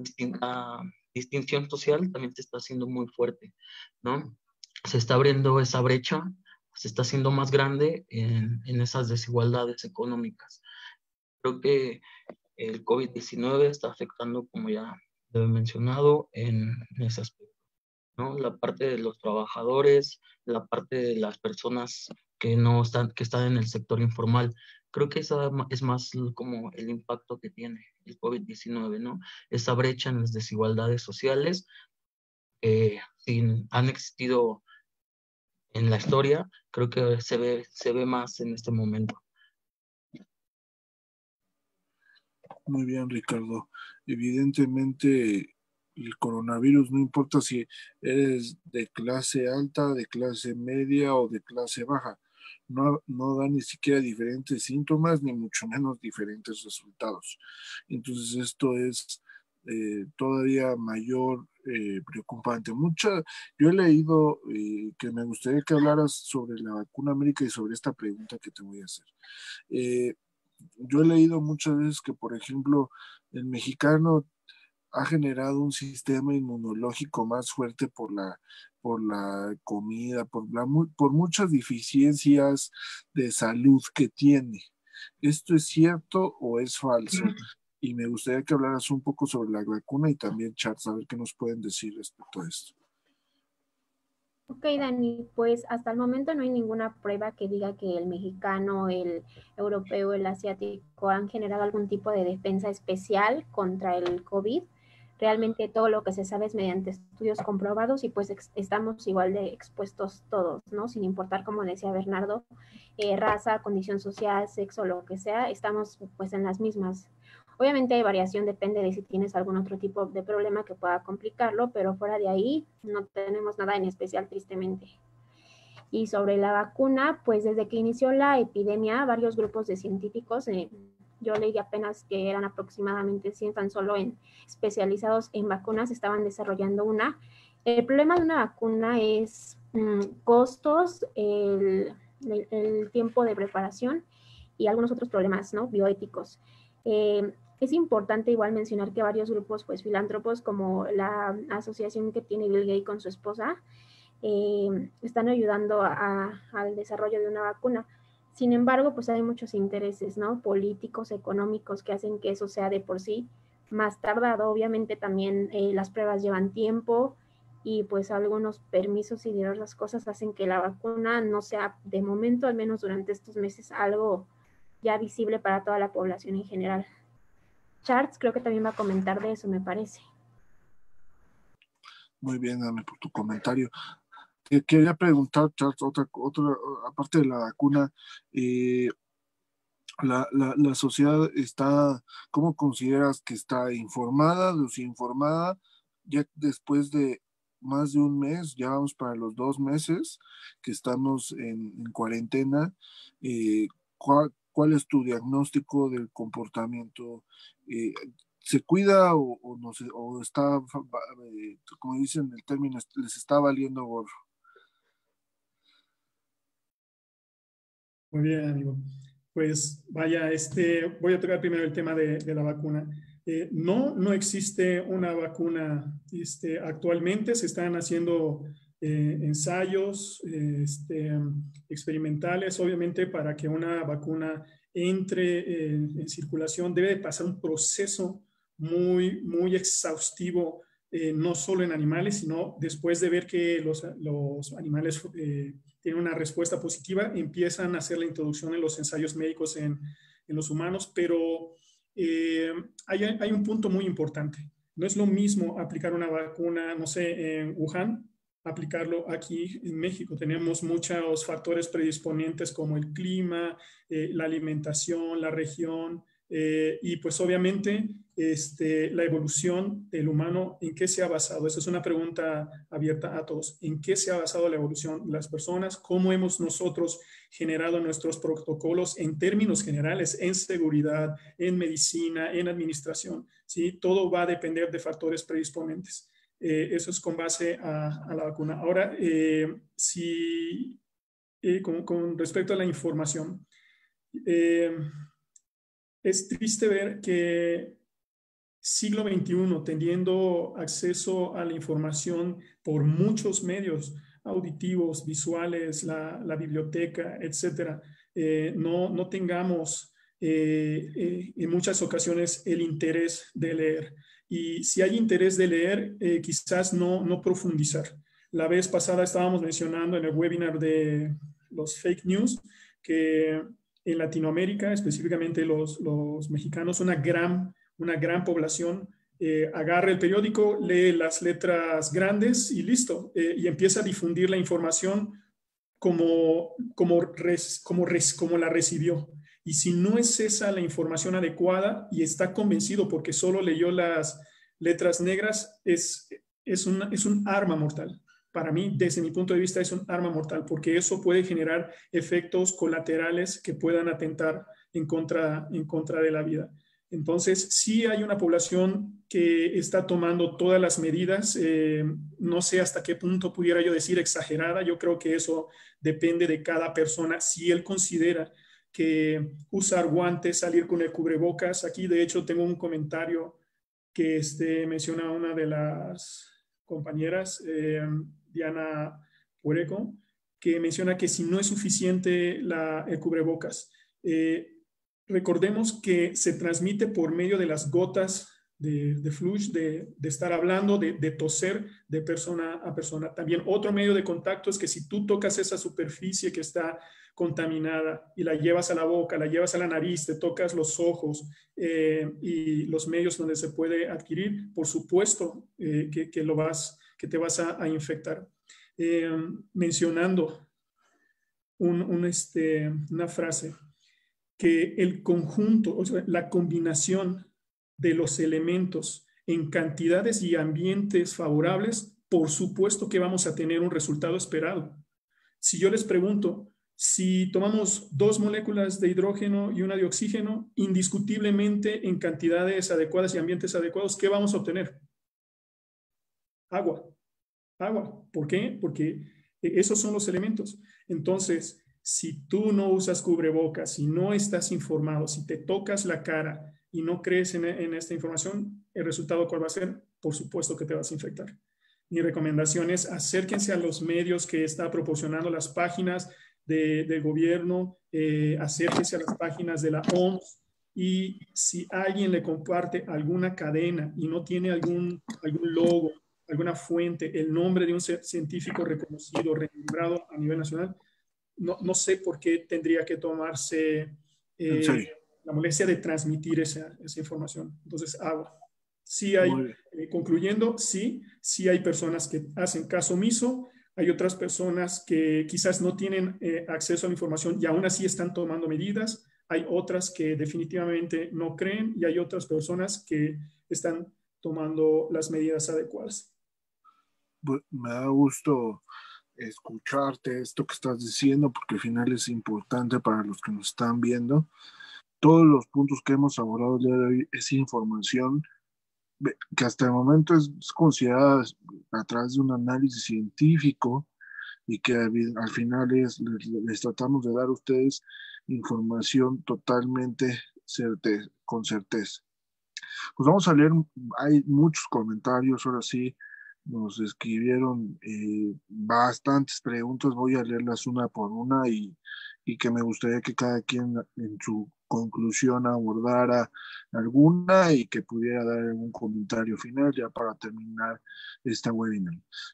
distinción social también se está haciendo muy fuerte, ¿no? Se está abriendo esa brecha, se está haciendo más grande en esas desigualdades económicas. Creo que el COVID-19 está afectando, como ya lo he mencionado, en ese aspecto, ¿no? La parte de los trabajadores, la parte de las personas que no están, que están en el sector informal. Creo que esa es más como el impacto que tiene el COVID-19, ¿no? Esa brecha en las desigualdades sociales, han existido en la historia, creo que se ve más en este momento. Muy bien, Ricardo. Evidentemente, el coronavirus, no importa si eres de clase alta, de clase media o de clase baja, no da ni siquiera diferentes síntomas, ni mucho menos diferentes resultados. Entonces, esto es todavía mayor preocupante. Yo he leído que me gustaría que hablaras sobre la vacuna América y sobre esta pregunta que te voy a hacer. Yo he leído muchas veces que, por ejemplo, el mexicano ha generado un sistema inmunológico más fuerte por la comida, por muchas deficiencias de salud que tiene. ¿Esto es cierto o es falso? Y me gustaría que hablaras un poco sobre la vacuna y también, Charles, a ver qué nos pueden decir respecto a esto. Ok, Dani, pues hasta el momento no hay ninguna prueba que diga que el mexicano, el europeo, el asiático han generado algún tipo de defensa especial contra el COVID. Realmente todo lo que se sabe es mediante estudios comprobados y pues estamos igual de expuestos todos, ¿no? Sin importar, como decía Bernardo, raza, condición social, sexo, lo que sea, estamos pues en las mismas. Obviamente hay variación, depende de si tienes algún otro tipo de problema que pueda complicarlo, pero fuera de ahí no tenemos nada en especial, tristemente. Y sobre la vacuna, pues desde que inició la epidemia, varios grupos de científicos, yo leí apenas que eran aproximadamente 100 tan solo especializados en vacunas, estaban desarrollando una. El problema de una vacuna es costos, el tiempo de preparación y algunos otros problemas, ¿no? Bioéticos. Es importante igual mencionar que varios grupos pues filántropos como la asociación que tiene Bill Gates con su esposa están ayudando al desarrollo de una vacuna. Sin embargo, pues hay muchos intereses, ¿no? Políticos, económicos, que hacen que eso sea de por sí más tardado. Obviamente también las pruebas llevan tiempo y pues algunos permisos y diversas cosas hacen que la vacuna no sea de momento, al menos durante estos meses, algo ya visible para toda la población en general. Charles creo que también va a comentar de eso, me parece. Muy bien, Ana, por tu comentario. Quería preguntar, Charles, otra aparte de la vacuna, la sociedad está, ¿cómo consideras que está informada, desinformada? Ya después de más de un mes, ya vamos para los 2 meses que estamos en cuarentena, ¿cuál es tu diagnóstico del comportamiento? ¿Se cuida o no se, o está, como dicen el término, les está valiendo gorro? Muy bien, amigo. Pues vaya, voy a tocar primero el tema de la vacuna. No existe una vacuna actualmente. Se están haciendo ensayos experimentales. Obviamente, para que una vacuna entre en circulación debe pasar un proceso muy, muy exhaustivo, no solo en animales, sino después de ver que los animales tienen una respuesta positiva, empiezan a hacer la introducción en los ensayos médicos en los humanos, pero hay un punto muy importante. No es lo mismo aplicar una vacuna, no sé, en Wuhan, aplicarlo aquí en México. Tenemos muchos factores predisponentes como el clima, la alimentación, la región, y pues obviamente la evolución del humano, ¿en qué se ha basado? Esa es una pregunta abierta a todos. ¿En qué se ha basado la evolución de las personas? ¿Cómo hemos nosotros generado nuestros protocolos en términos generales, en seguridad, en medicina, en administración? ¿Sí? Todo va a depender de factores predisponentes. Eso es con base a la vacuna. Ahora, con respecto a la información, es triste ver que siglo XXI, teniendo acceso a la información por muchos medios auditivos, visuales, la biblioteca, etcétera, no tengamos en muchas ocasiones el interés de leer. Y si hay interés de leer, quizás no profundizar. La vez pasada estábamos mencionando en el webinar de los fake news que en Latinoamérica, específicamente los mexicanos, una gran población agarra el periódico, lee las letras grandes y listo, y empieza a difundir la información como la recibió. Y si no es esa la información adecuada y está convencido porque solo leyó las letras negras, es un arma mortal. Para mí, desde mi punto de vista, es un arma mortal porque eso puede generar efectos colaterales que puedan atentar en contra de la vida. Entonces, sí hay una población que está tomando todas las medidas. No sé hasta qué punto pudiera yo decir exagerada. Yo creo que eso depende de cada persona. Si él considera que usar guantes, salir con el cubrebocas. Aquí, de hecho, tengo un comentario que menciona una de las compañeras, Diana Puereco, que menciona que si no es suficiente el cubrebocas, recordemos que se transmite por medio de las gotas de flush, de estar hablando, de toser de persona a persona. También otro medio de contacto es que si tú tocas esa superficie que está contaminada y la llevas a la boca, la llevas a la nariz, te tocas los ojos y los medios donde se puede adquirir, por supuesto que te vas a infectar. Mencionando una frase, que el conjunto, o sea, la combinación de los elementos en cantidades y ambientes favorables, por supuesto que vamos a tener un resultado esperado. Si yo les pregunto, si tomamos 2 moléculas de hidrógeno y una de oxígeno, indiscutiblemente en cantidades adecuadas y ambientes adecuados, ¿qué vamos a obtener? Agua. Agua. ¿Por qué? Porque esos son los elementos. Entonces, si tú no usas cubrebocas, si no estás informado, si te tocas la cara y no crees en esta información, ¿el resultado cuál va a ser? Por supuesto que te vas a infectar. Mi recomendación es acérquense a los medios que está proporcionando las páginas del gobierno, acérquense a las páginas de la OMS, y si alguien le comparte alguna cadena y no tiene algún logo, alguna fuente, el nombre de un científico reconocido, renombrado a nivel nacional, no sé por qué tendría que tomarse la molestia de transmitir esa información. Entonces, agua. Sí hay, concluyendo, sí hay personas que hacen caso omiso, hay otras personas que quizás no tienen acceso a la información y aún así están tomando medidas, hay otras que definitivamente no creen y hay otras personas que están tomando las medidas adecuadas. Me da gusto escucharte esto que estás diciendo, porque al final es importante para los que nos están viendo. Todos los puntos que hemos abordado el día de hoy es información que hasta el momento es considerada a través de un análisis científico y que al final les tratamos de dar a ustedes información totalmente con certeza. Pues vamos a leer, hay muchos comentarios, ahora sí. Nos escribieron bastantes preguntas, voy a leerlas una por una y que me gustaría que cada quien en su conclusión abordara alguna y que pudiera dar algún comentario final ya para terminar esta webinar.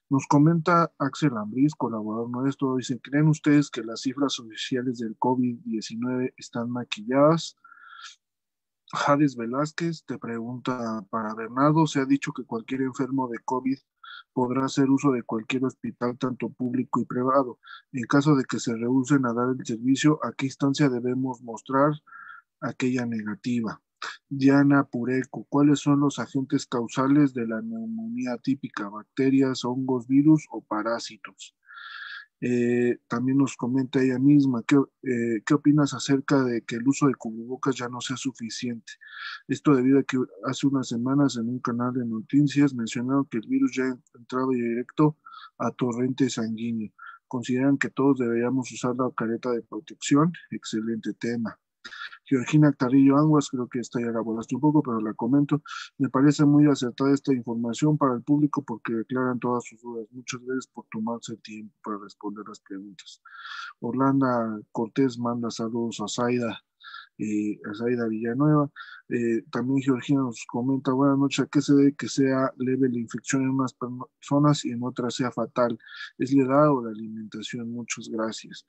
Nos comenta Axel Ambriz, colaborador nuestro, dice: ¿creen ustedes que las cifras oficiales del COVID-19 están maquilladas? Hades Velázquez te pregunta para Bernardo: se ha dicho que cualquier enfermo de COVID podrá hacer uso de cualquier hospital, tanto público y privado. En caso de que se rehúsen a dar el servicio, ¿a qué instancia debemos mostrar aquella negativa? Diana Pureco, ¿cuáles son los agentes causales de la neumonía típica? ¿Bacterias, hongos, virus o parásitos? También nos comenta ella misma, ¿qué opinas acerca de que el uso de cubrebocas ya no sea suficiente? Esto debido a que hace unas semanas en un canal de noticias mencionaron que el virus ya ha entrado directo a torrente sanguíneo. ¿Consideran que todos deberíamos usar la careta de protección? Excelente tema. Georgina Carrillo Anguas, creo que esta ya la volaste un poco, pero la comento. Me parece muy acertada esta información para el público porque declaran todas sus dudas. Muchas gracias por tomarse el tiempo para responder las preguntas. Orlando Cortés manda saludos a Zaida Villanueva. También Georgina nos comenta, buenas noches, ¿a qué se debe que sea leve la infección en unas personas y en otras sea fatal? ¿Es la edad o la alimentación? Muchas gracias.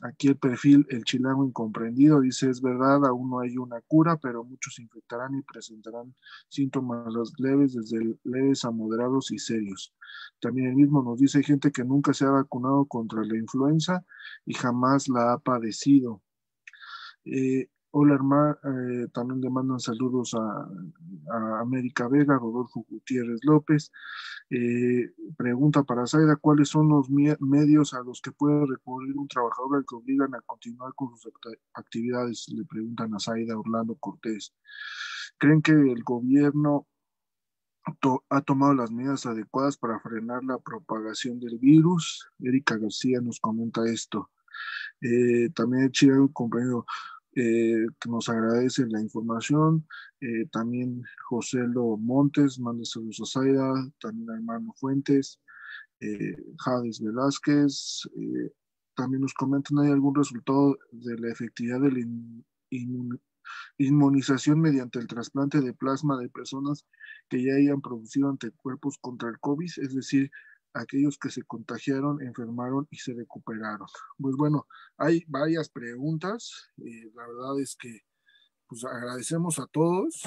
Aquí el perfil, el chilango incomprendido, dice, es verdad, aún no hay una cura, pero muchos se infectarán y presentarán síntomas leves, desde leves a moderados y serios. También el mismo nos dice, hay gente que nunca se ha vacunado contra la influenza y jamás la ha padecido. Hola, hermano, también le mandan saludos a América Vega, Rodolfo Gutiérrez López. Pregunta para Zaida, ¿cuáles son los medios a los que puede recurrir un trabajador al que obligan a continuar con sus actividades? Le preguntan a Zaida Orlando Cortés. ¿Creen que el gobierno ha tomado las medidas adecuadas para frenar la propagación del virus? Erika García nos comenta esto. También el Chico compañero que nos agradece la información. También José Lo Montes manda saludos a Zaida, también a hermano Fuentes, Jades Velázquez. También nos comentan, ¿hay algún resultado de la efectividad de la inmunización mediante el trasplante de plasma de personas que ya hayan producido anticuerpos contra el COVID? Es decir, aquellos que se contagiaron, enfermaron y se recuperaron. Pues bueno, hay varias preguntas. La verdad es que pues agradecemos a todos.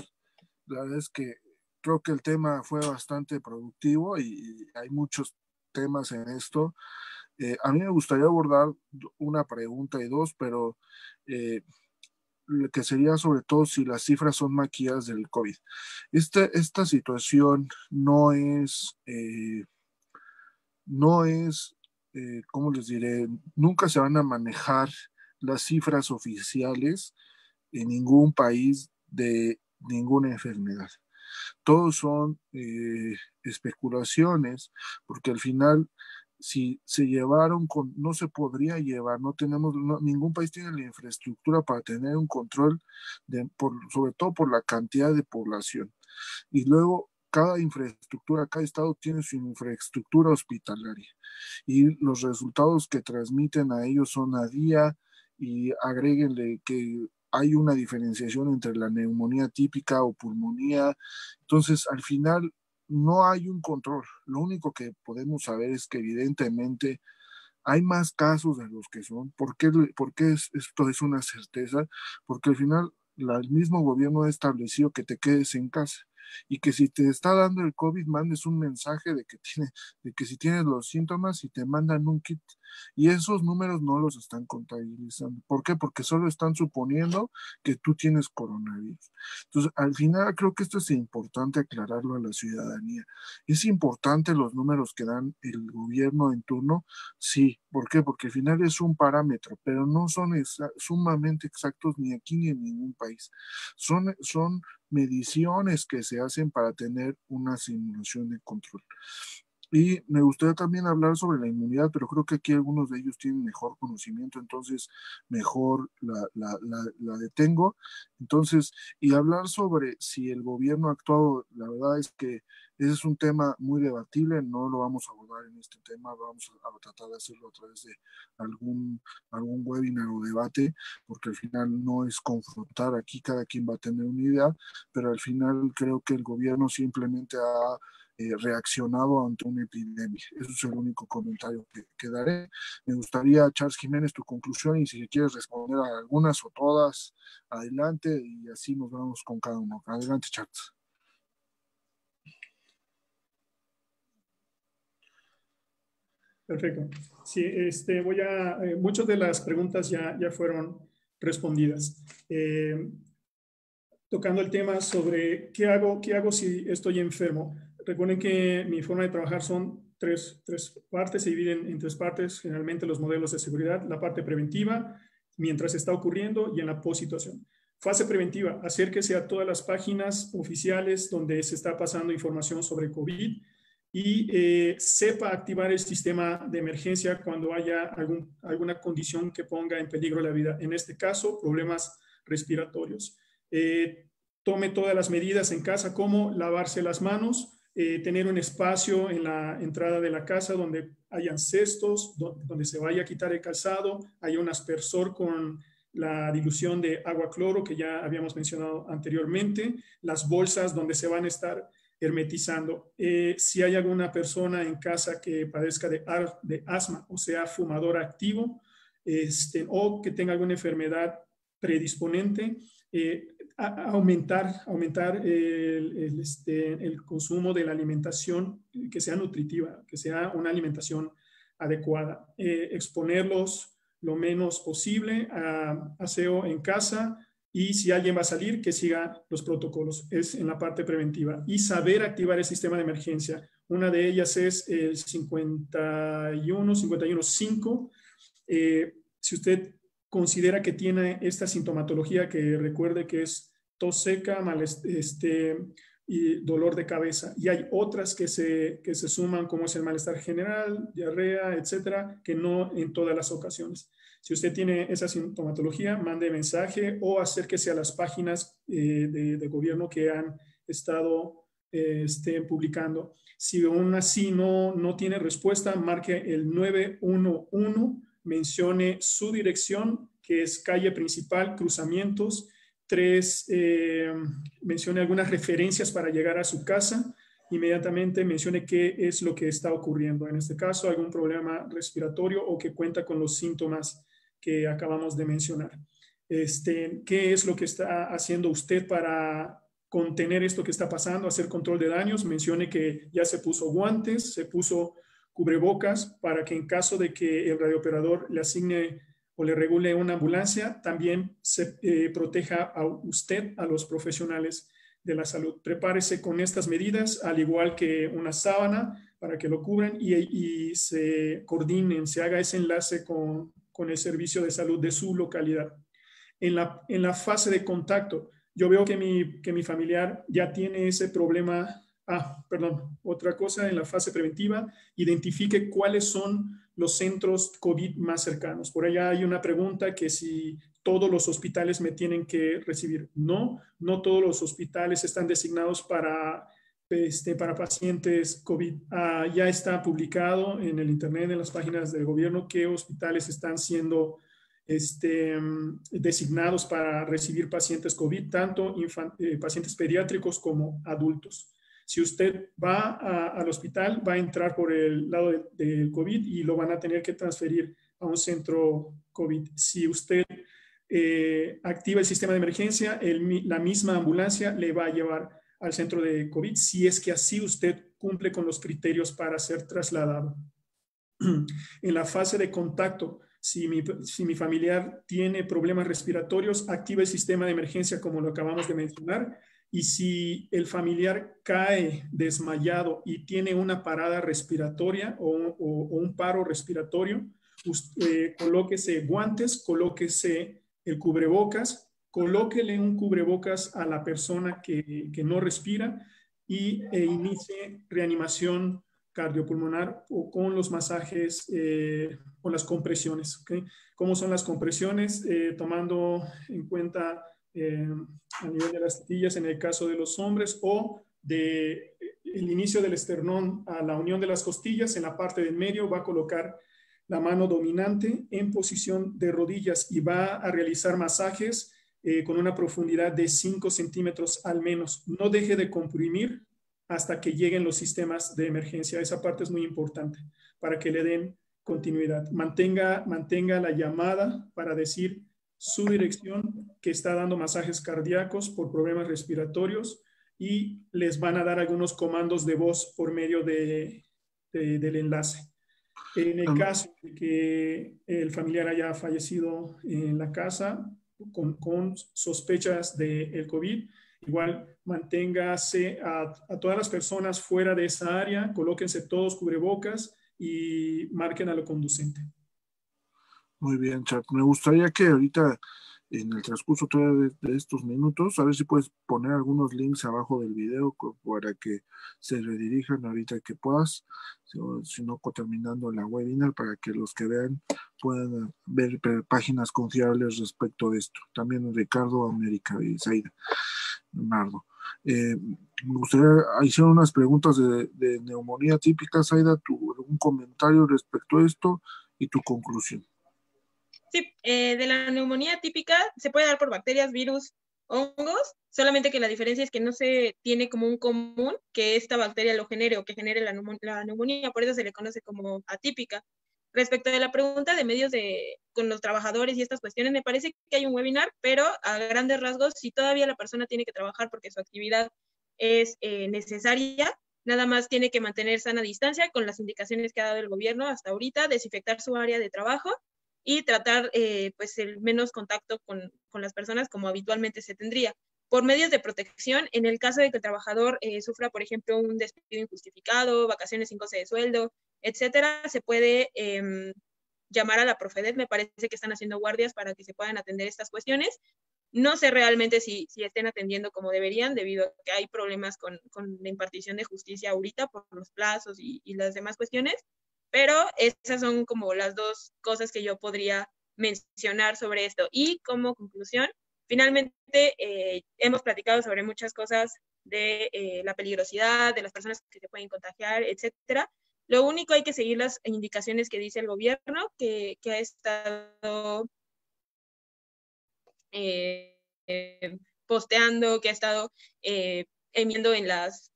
La verdad es que creo que el tema fue bastante productivo y hay muchos temas en esto. A mí me gustaría abordar una pregunta y dos, pero que sería sobre todo si las cifras son maquilladas del COVID. Esta situación no es, ¿cómo les diré? Nunca se van a manejar las cifras oficiales en ningún país de ninguna enfermedad. Todos son especulaciones, porque al final, si se llevaron no se podría llevar, ningún país tiene la infraestructura para tener un control, sobre todo por la cantidad de población. Y luego, cada infraestructura, cada estado tiene su infraestructura hospitalaria y los resultados que transmiten a ellos son a día, y agréguenle que hay una diferenciación entre la neumonía típica o pulmonía. Entonces, al final, no hay un control. Lo único que podemos saber es que evidentemente hay más casos de los que son. ¿Por qué esto es una certeza? Porque al final el mismo gobierno ha establecido que te quedes en casa y que si te está dando el COVID, mandes un mensaje de que si tienes los síntomas y te mandan un kit. Y esos números no los están contabilizando. ¿Por qué? Porque solo están suponiendo que tú tienes coronavirus. Entonces, al final creo que esto es importante aclararlo a la ciudadanía. ¿Es importante los números que dan el gobierno en turno? Sí. ¿Por qué? Porque al final es un parámetro, pero no son sumamente exactos ni aquí ni en ningún país. Son mediciones que se hacen para tener una simulación de control. Y me gustaría también hablar sobre la inmunidad, pero creo que aquí algunos de ellos tienen mejor conocimiento, entonces mejor la detengo. Entonces, y hablar sobre si el gobierno ha actuado, la verdad es que ese es un tema muy debatible, no lo vamos a abordar en este tema, vamos a tratar de hacerlo a través de algún webinar o debate, porque al final no es confrontar, aquí cada quien va a tener una idea, pero al final creo que el gobierno simplemente ha reaccionado ante una epidemia. Eso es el único comentario que daré. Me gustaría, Charles Jiménez, tu conclusión, y si quieres responder a algunas o todas, adelante, y así nos vamos con cada uno. Adelante, Charles. Perfecto. Sí, muchas de las preguntas ya fueron respondidas. Tocando el tema sobre qué hago si estoy enfermo. Recuerden que mi forma de trabajar son tres partes, se dividen en tres partes, generalmente los modelos de seguridad, la parte preventiva, mientras está ocurriendo y en la post-situación. Fase preventiva, acérquese a todas las páginas oficiales donde se está pasando información sobre COVID y sepa activar el sistema de emergencia cuando haya alguna condición que ponga en peligro la vida. En este caso, problemas respiratorios. Tome todas las medidas en casa, como lavarse las manos, tener un espacio en la entrada de la casa donde hayan cestos, donde se vaya a quitar el calzado, haya un aspersor con la dilución de agua cloro que ya habíamos mencionado anteriormente, las bolsas donde se van a estar hermetizando. Si hay alguna persona en casa que padezca de asma o sea fumador activo o que tenga alguna enfermedad predisponente, aumentar el consumo de la alimentación que sea nutritiva, que sea una alimentación adecuada. Exponerlos lo menos posible a aseo en casa y si alguien va a salir, que siga los protocolos. Es en la parte preventiva. Y saber activar el sistema de emergencia. Una de ellas es el 51.5. Si usted considera que tiene esta sintomatología, que recuerde que es tos seca, y dolor de cabeza. Y hay otras que se suman, como es el malestar general, diarrea, etcétera, que no en todas las ocasiones. Si usted tiene esa sintomatología, mande mensaje o acérquese a las páginas de gobierno que han estado publicando. Si aún así no tiene respuesta, marque el 911, mencione su dirección, que es calle principal, cruzamientos. 3, mencione algunas referencias para llegar a su casa. Inmediatamente mencione qué es lo que está ocurriendo. En este caso, algún problema respiratorio o que cuenta con los síntomas que acabamos de mencionar. ¿Qué es lo que está haciendo usted para contener esto que está pasando, hacer control de daños? Mencione que ya se puso guantes, se puso cubrebocas para que en caso de que el radiooperador le asigne o le regule una ambulancia, también se proteja a usted, a los profesionales de la salud. Prepárese con estas medidas, al igual que una sábana para que lo cubran y se coordinen, se haga ese enlace con el servicio de salud de su localidad. En la fase de contacto, yo veo que mi familiar ya tiene ese problema. Otra cosa, en la fase preventiva, identifique cuáles son los centros COVID más cercanos. Por allá hay una pregunta que si todos los hospitales me tienen que recibir. No todos los hospitales están designados para pacientes COVID. Ya está publicado en el internet, en las páginas del gobierno, qué hospitales están siendo designados para recibir pacientes COVID, tanto pacientes pediátricos como adultos. Si usted va al hospital, va a entrar por el lado del COVID y lo van a tener que transferir a un centro COVID. Si usted activa el sistema de emergencia, la misma ambulancia le va a llevar al centro de COVID, si es que así usted cumple con los criterios para ser trasladado. En la fase de contacto, si mi familiar tiene problemas respiratorios, activa el sistema de emergencia como lo acabamos de mencionar. Y si el familiar cae desmayado y tiene una parada respiratoria o un paro respiratorio, colóquese guantes, colóquese el cubrebocas, colóquele un cubrebocas a la persona que no respira e inicie reanimación cardiopulmonar o con los masajes o las compresiones. ¿Okay? ¿Cómo son las compresiones? Tomando en cuenta a nivel de las tetillas en el caso de los hombres o el inicio del esternón a la unión de las costillas. En la parte del medio va a colocar la mano dominante en posición de rodillas y va a realizar masajes con una profundidad de 5 centímetros al menos. No deje de comprimir hasta que lleguen los sistemas de emergencia. Esa parte es muy importante para que le den continuidad. Mantenga la llamada para decir su dirección, que está dando masajes cardíacos por problemas respiratorios y les van a dar algunos comandos de voz por medio del enlace. En el caso de que el familiar haya fallecido en la casa con sospechas del COVID, igual manténgase a todas las personas fuera de esa área, colóquense todos cubrebocas y marquen a lo conducente. Muy bien, Chuck. Me gustaría que ahorita, en el transcurso todavía de estos minutos, a ver si puedes poner algunos links abajo del video para que se redirijan ahorita que puedas, si no, terminando la webinar, para que los que vean puedan ver páginas confiables respecto de esto. También Ricardo, América y Zaida, Leonardo. Me gustaría, hicieron unas preguntas de neumonía típica. Zaida, ¿algún comentario respecto a esto y tu conclusión? Sí, de la neumonía típica se puede dar por bacterias, virus, hongos, solamente que la diferencia es que no se tiene como un común que esta bacteria lo genere o que genere la neumonía, por eso se le conoce como atípica. Respecto de la pregunta de medios con los trabajadores y estas cuestiones, me parece que hay un webinar, pero a grandes rasgos, si todavía la persona tiene que trabajar porque su actividad es necesaria, nada más tiene que mantener sana distancia con las indicaciones que ha dado el gobierno hasta ahorita, desinfectar su área de trabajo y tratar pues el menos contacto con las personas como habitualmente se tendría. Por medios de protección, en el caso de que el trabajador sufra, por ejemplo, un despido injustificado, vacaciones sin goce de sueldo, etcétera, se puede llamar a la Profedet. Me parece que están haciendo guardias para que se puedan atender estas cuestiones. No sé realmente si estén atendiendo como deberían, debido a que hay problemas con la impartición de justicia ahorita por los plazos y las demás cuestiones. Pero esas son como las dos cosas que yo podría mencionar sobre esto. Y como conclusión, finalmente hemos platicado sobre muchas cosas de la peligrosidad, de las personas que se pueden contagiar, etcétera. Lo único, hay que seguir las indicaciones que dice el gobierno, que ha estado posteando, que ha estado emitiendo en las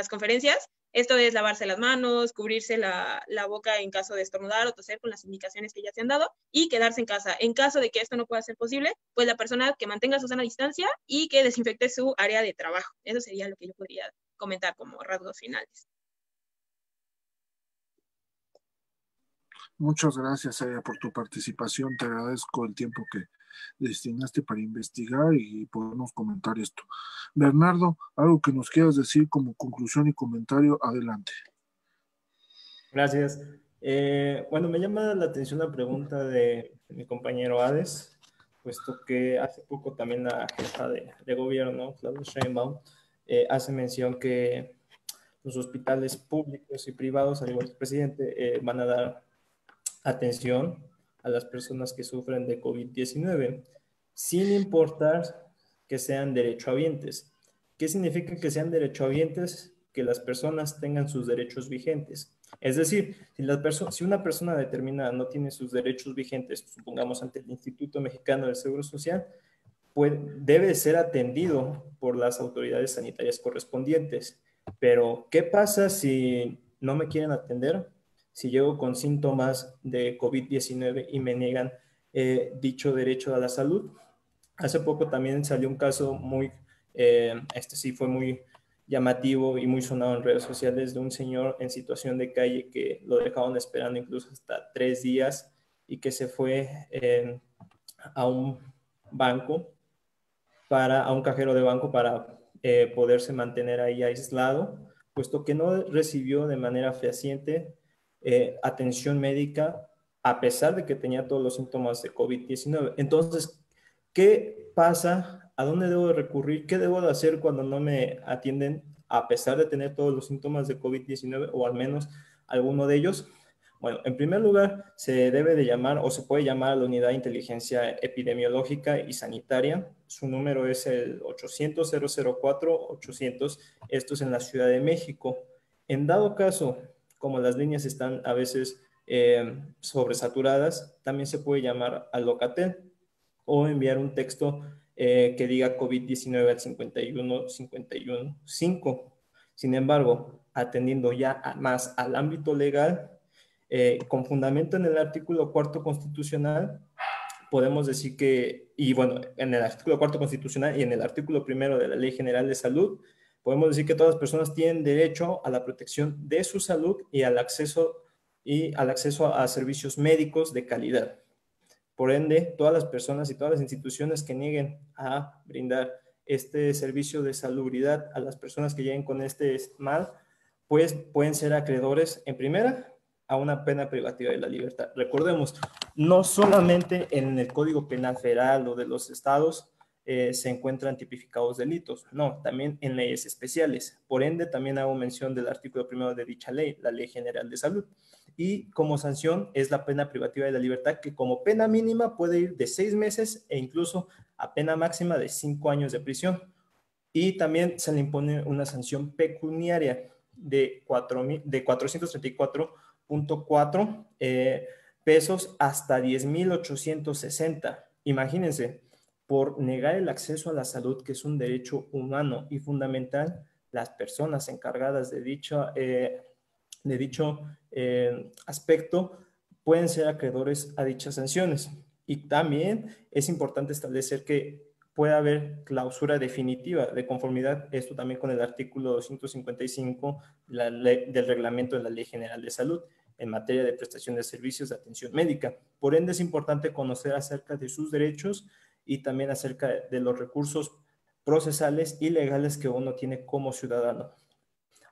conferencias. Esto es lavarse las manos, cubrirse la boca en caso de estornudar o toser con las indicaciones que ya se han dado y quedarse en casa. En caso de que esto no pueda ser posible, pues la persona que mantenga su sana distancia y que desinfecte su área de trabajo. Eso sería lo que yo podría comentar como rasgos finales. Muchas gracias, Aya, por tu participación. Te agradezco el tiempo que destinaste para investigar y podernos comentar esto. Bernardo, algo que nos quieras decir como conclusión y comentario, adelante. Gracias. Bueno, me llama la atención la pregunta de mi compañero Hades, puesto que hace poco también la jefa de gobierno, Claudia Sheinbaum, hace mención que los hospitales públicos y privados, al igual que el presidente, van a dar atención a las personas que sufren de COVID-19, sin importar que sean derechohabientes. ¿Qué significa que sean derechohabientes? Que las personas tengan sus derechos vigentes. Es decir, si una persona determinada no tiene sus derechos vigentes, supongamos ante el Instituto Mexicano del Seguro Social, debe ser atendido por las autoridades sanitarias correspondientes. Pero, ¿qué pasa si no me quieren atender? Si llego con síntomas de COVID-19 y me niegan dicho derecho a la salud. Hace poco también salió un caso este sí fue muy llamativo y muy sonado en redes sociales, de un señor en situación de calle que lo dejaron esperando incluso hasta 3 días y que se fue a un banco, a un cajero de banco para poderse mantener ahí aislado, puesto que no recibió de manera fehaciente atención médica, a pesar de que tenía todos los síntomas de COVID-19. Entonces, ¿qué pasa? ¿A dónde debo de recurrir? ¿Qué debo de hacer cuando no me atienden, a pesar de tener todos los síntomas de COVID-19 o al menos alguno de ellos? Bueno, en primer lugar, se debe de llamar o se puede llamar a la Unidad de Inteligencia Epidemiológica y Sanitaria. Su número es el 800-004-800. Esto es en la Ciudad de México. En dado caso, como las líneas están a veces sobresaturadas, también se puede llamar al Locatel o enviar un texto que diga COVID-19 al 51-51-5. Sin embargo, atendiendo ya más al ámbito legal, con fundamento en el artículo 4º constitucional, podemos decir que, y bueno, en el artículo 4º constitucional y en el artículo 1º de la Ley General de Salud, podemos decir que todas las personas tienen derecho a la protección de su salud y al acceso y al acceso a servicios médicos de calidad. Por ende, todas las personas y todas las instituciones que nieguen a brindar este servicio de salubridad a las personas que lleguen con este mal, pues pueden ser acreedores, en primera, a una pena privativa de la libertad. Recordemos, no solamente en el Código Penal Federal o de los estados se encuentran tipificados delitos, no, también en leyes especiales. Por ende, también hago mención del artículo 1 de dicha ley, la Ley General de Salud. Y como sanción es la pena privativa de la libertad, que como pena mínima puede ir de 6 meses e incluso a pena máxima de 5 años de prisión. Y también se le impone una sanción pecuniaria de 434.4 pesos hasta 10.860. Imagínense, por negar el acceso a la salud, que es un derecho humano y fundamental, las personas encargadas de dicho aspecto pueden ser acreedores a dichas sanciones. Y también es importante establecer que puede haber clausura definitiva de conformidad, esto también con el artículo 255 del reglamento de la Ley General de Salud en materia de prestación de servicios de atención médica. Por ende, es importante conocer acerca de sus derechos y también acerca de los recursos procesales y legales que uno tiene como ciudadano.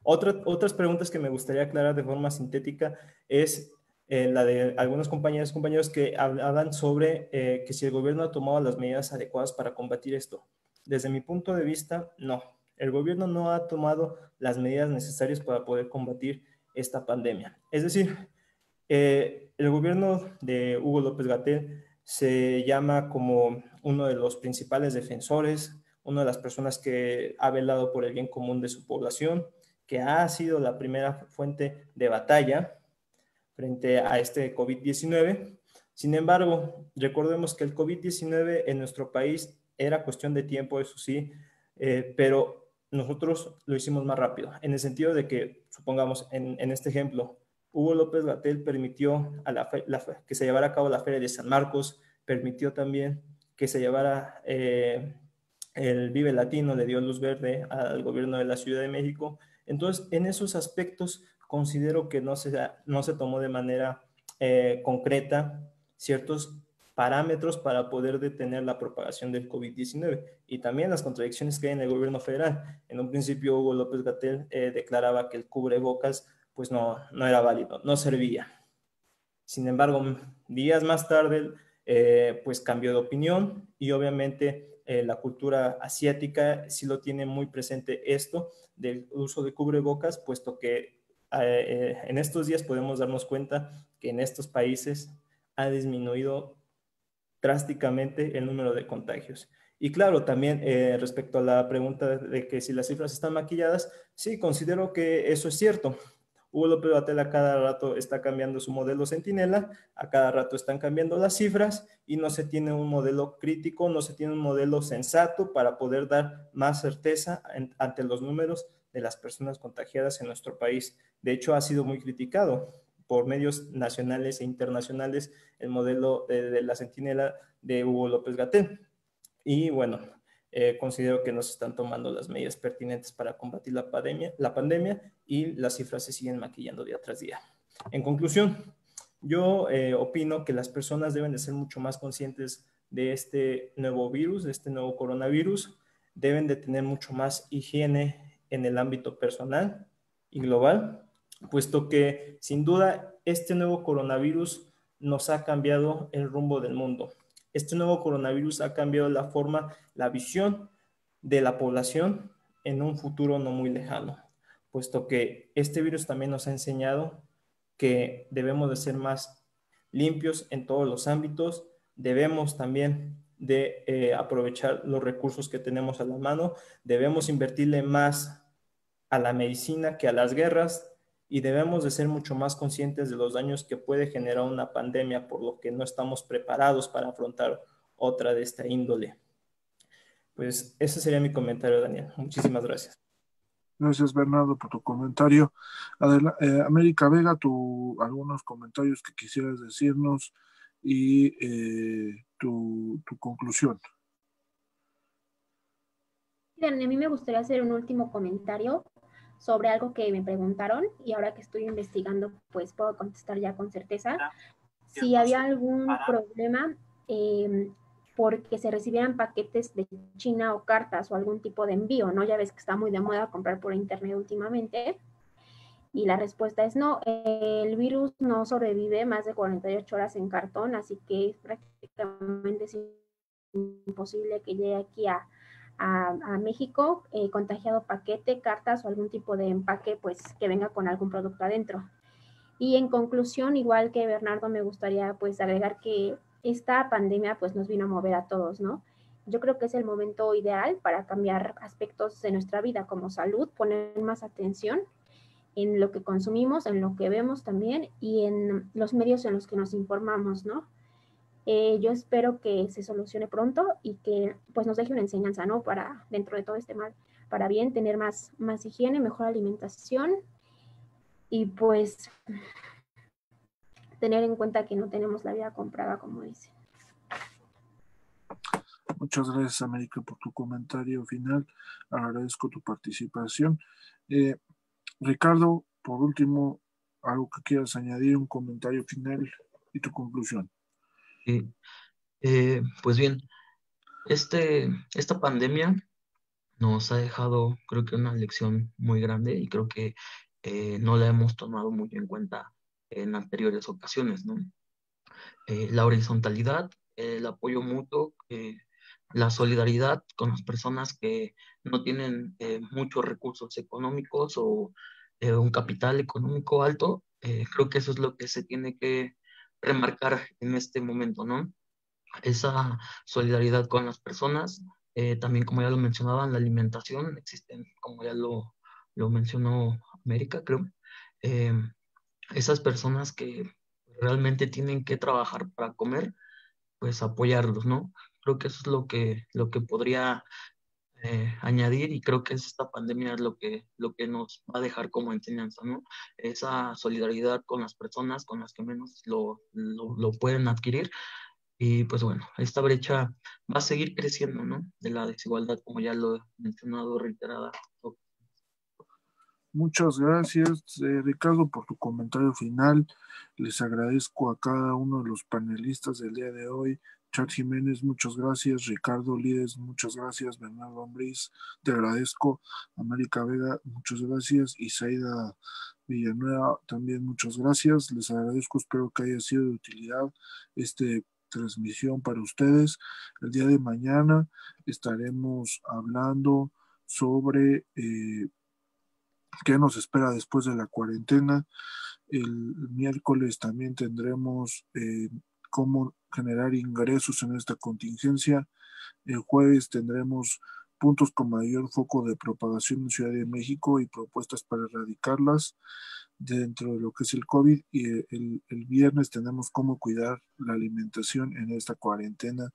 Otras preguntas que me gustaría aclarar de forma sintética es la de algunos compañeros que hablan sobre que si el gobierno ha tomado las medidas adecuadas para combatir esto. Desde mi punto de vista, no. El gobierno no ha tomado las medidas necesarias para poder combatir esta pandemia. Es decir, el gobierno de Hugo López-Gatell se llama como uno de los principales defensores, una de las personas que ha velado por el bien común de su población, que ha sido la primera fuente de batalla frente a este COVID-19. Sin embargo, recordemos que el COVID-19 en nuestro país era cuestión de tiempo, eso sí, pero nosotros lo hicimos más rápido, en el sentido de que, supongamos, en este ejemplo, Hugo López-Gatell permitió que se llevara a cabo la Feria de San Marcos, permitió también que se llevara el Vive Latino, le dio luz verde al gobierno de la Ciudad de México. Entonces, en esos aspectos considero que no se tomó de manera concreta ciertos parámetros para poder detener la propagación del COVID-19 y también las contradicciones que hay en el gobierno federal. En un principio Hugo López-Gatell declaraba que el cubrebocas pues no era válido, no servía. Sin embargo, días más tarde pues cambió de opinión y obviamente la cultura asiática sí lo tiene muy presente esto del uso de cubrebocas, puesto que en estos días podemos darnos cuenta que en estos países ha disminuido drásticamente el número de contagios. Y claro, también respecto a la pregunta de que si las cifras están maquilladas, sí, considero que eso es cierto. Hugo López-Gatell a cada rato está cambiando su modelo centinela, a cada rato están cambiando las cifras y no se tiene un modelo crítico, no se tiene un modelo sensato para poder dar más certeza ante los números de las personas contagiadas en nuestro país. De hecho, ha sido muy criticado por medios nacionales e internacionales el modelo de la centinela de Hugo López-Gatell. Y bueno, considero que no se están tomando las medidas pertinentes para combatir la pandemia y las cifras se siguen maquillando día tras día. En conclusión, yo opino que las personas deben de ser mucho más conscientes de este nuevo virus, de este nuevo coronavirus, deben de tener mucho más higiene en el ámbito personal y global, puesto que sin duda este nuevo coronavirus nos ha cambiado el rumbo del mundo. Este nuevo coronavirus ha cambiado la forma, la visión de la población en un futuro no muy lejano, puesto que este virus también nos ha enseñado que debemos de ser más limpios en todos los ámbitos, debemos también de aprovechar los recursos que tenemos a la mano, debemos invertirle más a la medicina que a las guerras y debemos de ser mucho más conscientes de los daños que puede generar una pandemia, por lo que no estamos preparados para afrontar otra de esta índole. Pues ese sería mi comentario, Daniel. Muchísimas gracias. Gracias, Bernardo, por tu comentario. América Vega, algunos comentarios que quisieras decirnos y tu conclusión. A mí me gustaría hacer un último comentario sobre algo que me preguntaron y ahora que estoy investigando, pues puedo contestar ya con certeza. Si había algún problema porque se recibieran paquetes de China o cartas o algún tipo de envío, ¿no? Ya ves que está muy de moda comprar por internet últimamente. Y la respuesta es no, el virus no sobrevive más de 48 horas en cartón, así que prácticamente es imposible que llegue aquí a México contagiado paquete, cartas o algún tipo de empaque, pues que venga con algún producto adentro. Y en conclusión, igual que Bernardo, me gustaría pues agregar que esta pandemia pues nos vino a mover a todos, ¿no? Yo creo que es el momento ideal para cambiar aspectos de nuestra vida como salud, poner más atención en lo que consumimos, en lo que vemos también y en los medios en los que nos informamos, ¿no? Yo espero que se solucione pronto y que pues nos deje una enseñanza, ¿no? Para dentro de todo este mal, para bien tener más higiene, mejor alimentación y pues tener en cuenta que no tenemos la vida comprada, como dicen. Muchas gracias, América, por tu comentario final. Agradezco tu participación. Ricardo, por último, algo que quieras añadir, un comentario final y tu conclusión. Sí. Pues bien, esta pandemia nos ha dejado, creo que una lección muy grande y creo que no la hemos tomado muy en cuenta en anteriores ocasiones, ¿no? La horizontalidad, el apoyo mutuo, la solidaridad con las personas que no tienen muchos recursos económicos o un capital económico alto, creo que eso es lo que se tiene que remarcar en este momento, ¿no? Esa solidaridad con las personas, también como ya lo mencionaban, la alimentación, existen, como ya lo mencionó América, creo, eh, esas personas que realmente tienen que trabajar para comer, pues apoyarlos, ¿no? Creo que eso es lo que podría añadir y creo que es esta pandemia es lo que nos va a dejar como enseñanza, ¿no? Esa solidaridad con las personas con las que menos lo pueden adquirir. Y pues bueno, esta brecha va a seguir creciendo, ¿no? De la desigualdad, como ya lo he mencionado reiterada. Muchas gracias, Ricardo, por tu comentario final. Les agradezco a cada uno de los panelistas del día de hoy. Char Jiménez, muchas gracias. Ricardo Lídes, muchas gracias. Bernardo Ambriz, te agradezco. América Vega, muchas gracias. Isaida Villanueva, también muchas gracias. Les agradezco, espero que haya sido de utilidad este transmisión para ustedes. El día de mañana estaremos hablando sobre qué nos espera después de la cuarentena. El miércoles también tendremos cómo generar ingresos en esta contingencia. El jueves tendremos puntos con mayor foco de propagación en Ciudad de México y propuestas para erradicarlas dentro de lo que es el COVID. Y el viernes tenemos cómo cuidar la alimentación en esta cuarentena.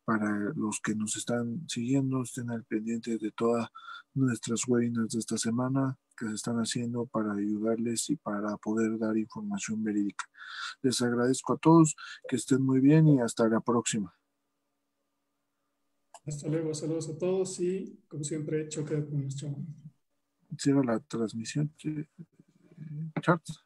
Para los que nos están siguiendo, estén al pendiente de todas nuestras webinars de esta semana que se están haciendo para ayudarles y para poder dar información verídica. Les agradezco a todos, que estén muy bien y hasta la próxima. Hasta luego, saludos a todos y como siempre, choque con nuestro. Cierra la transmisión. Charts.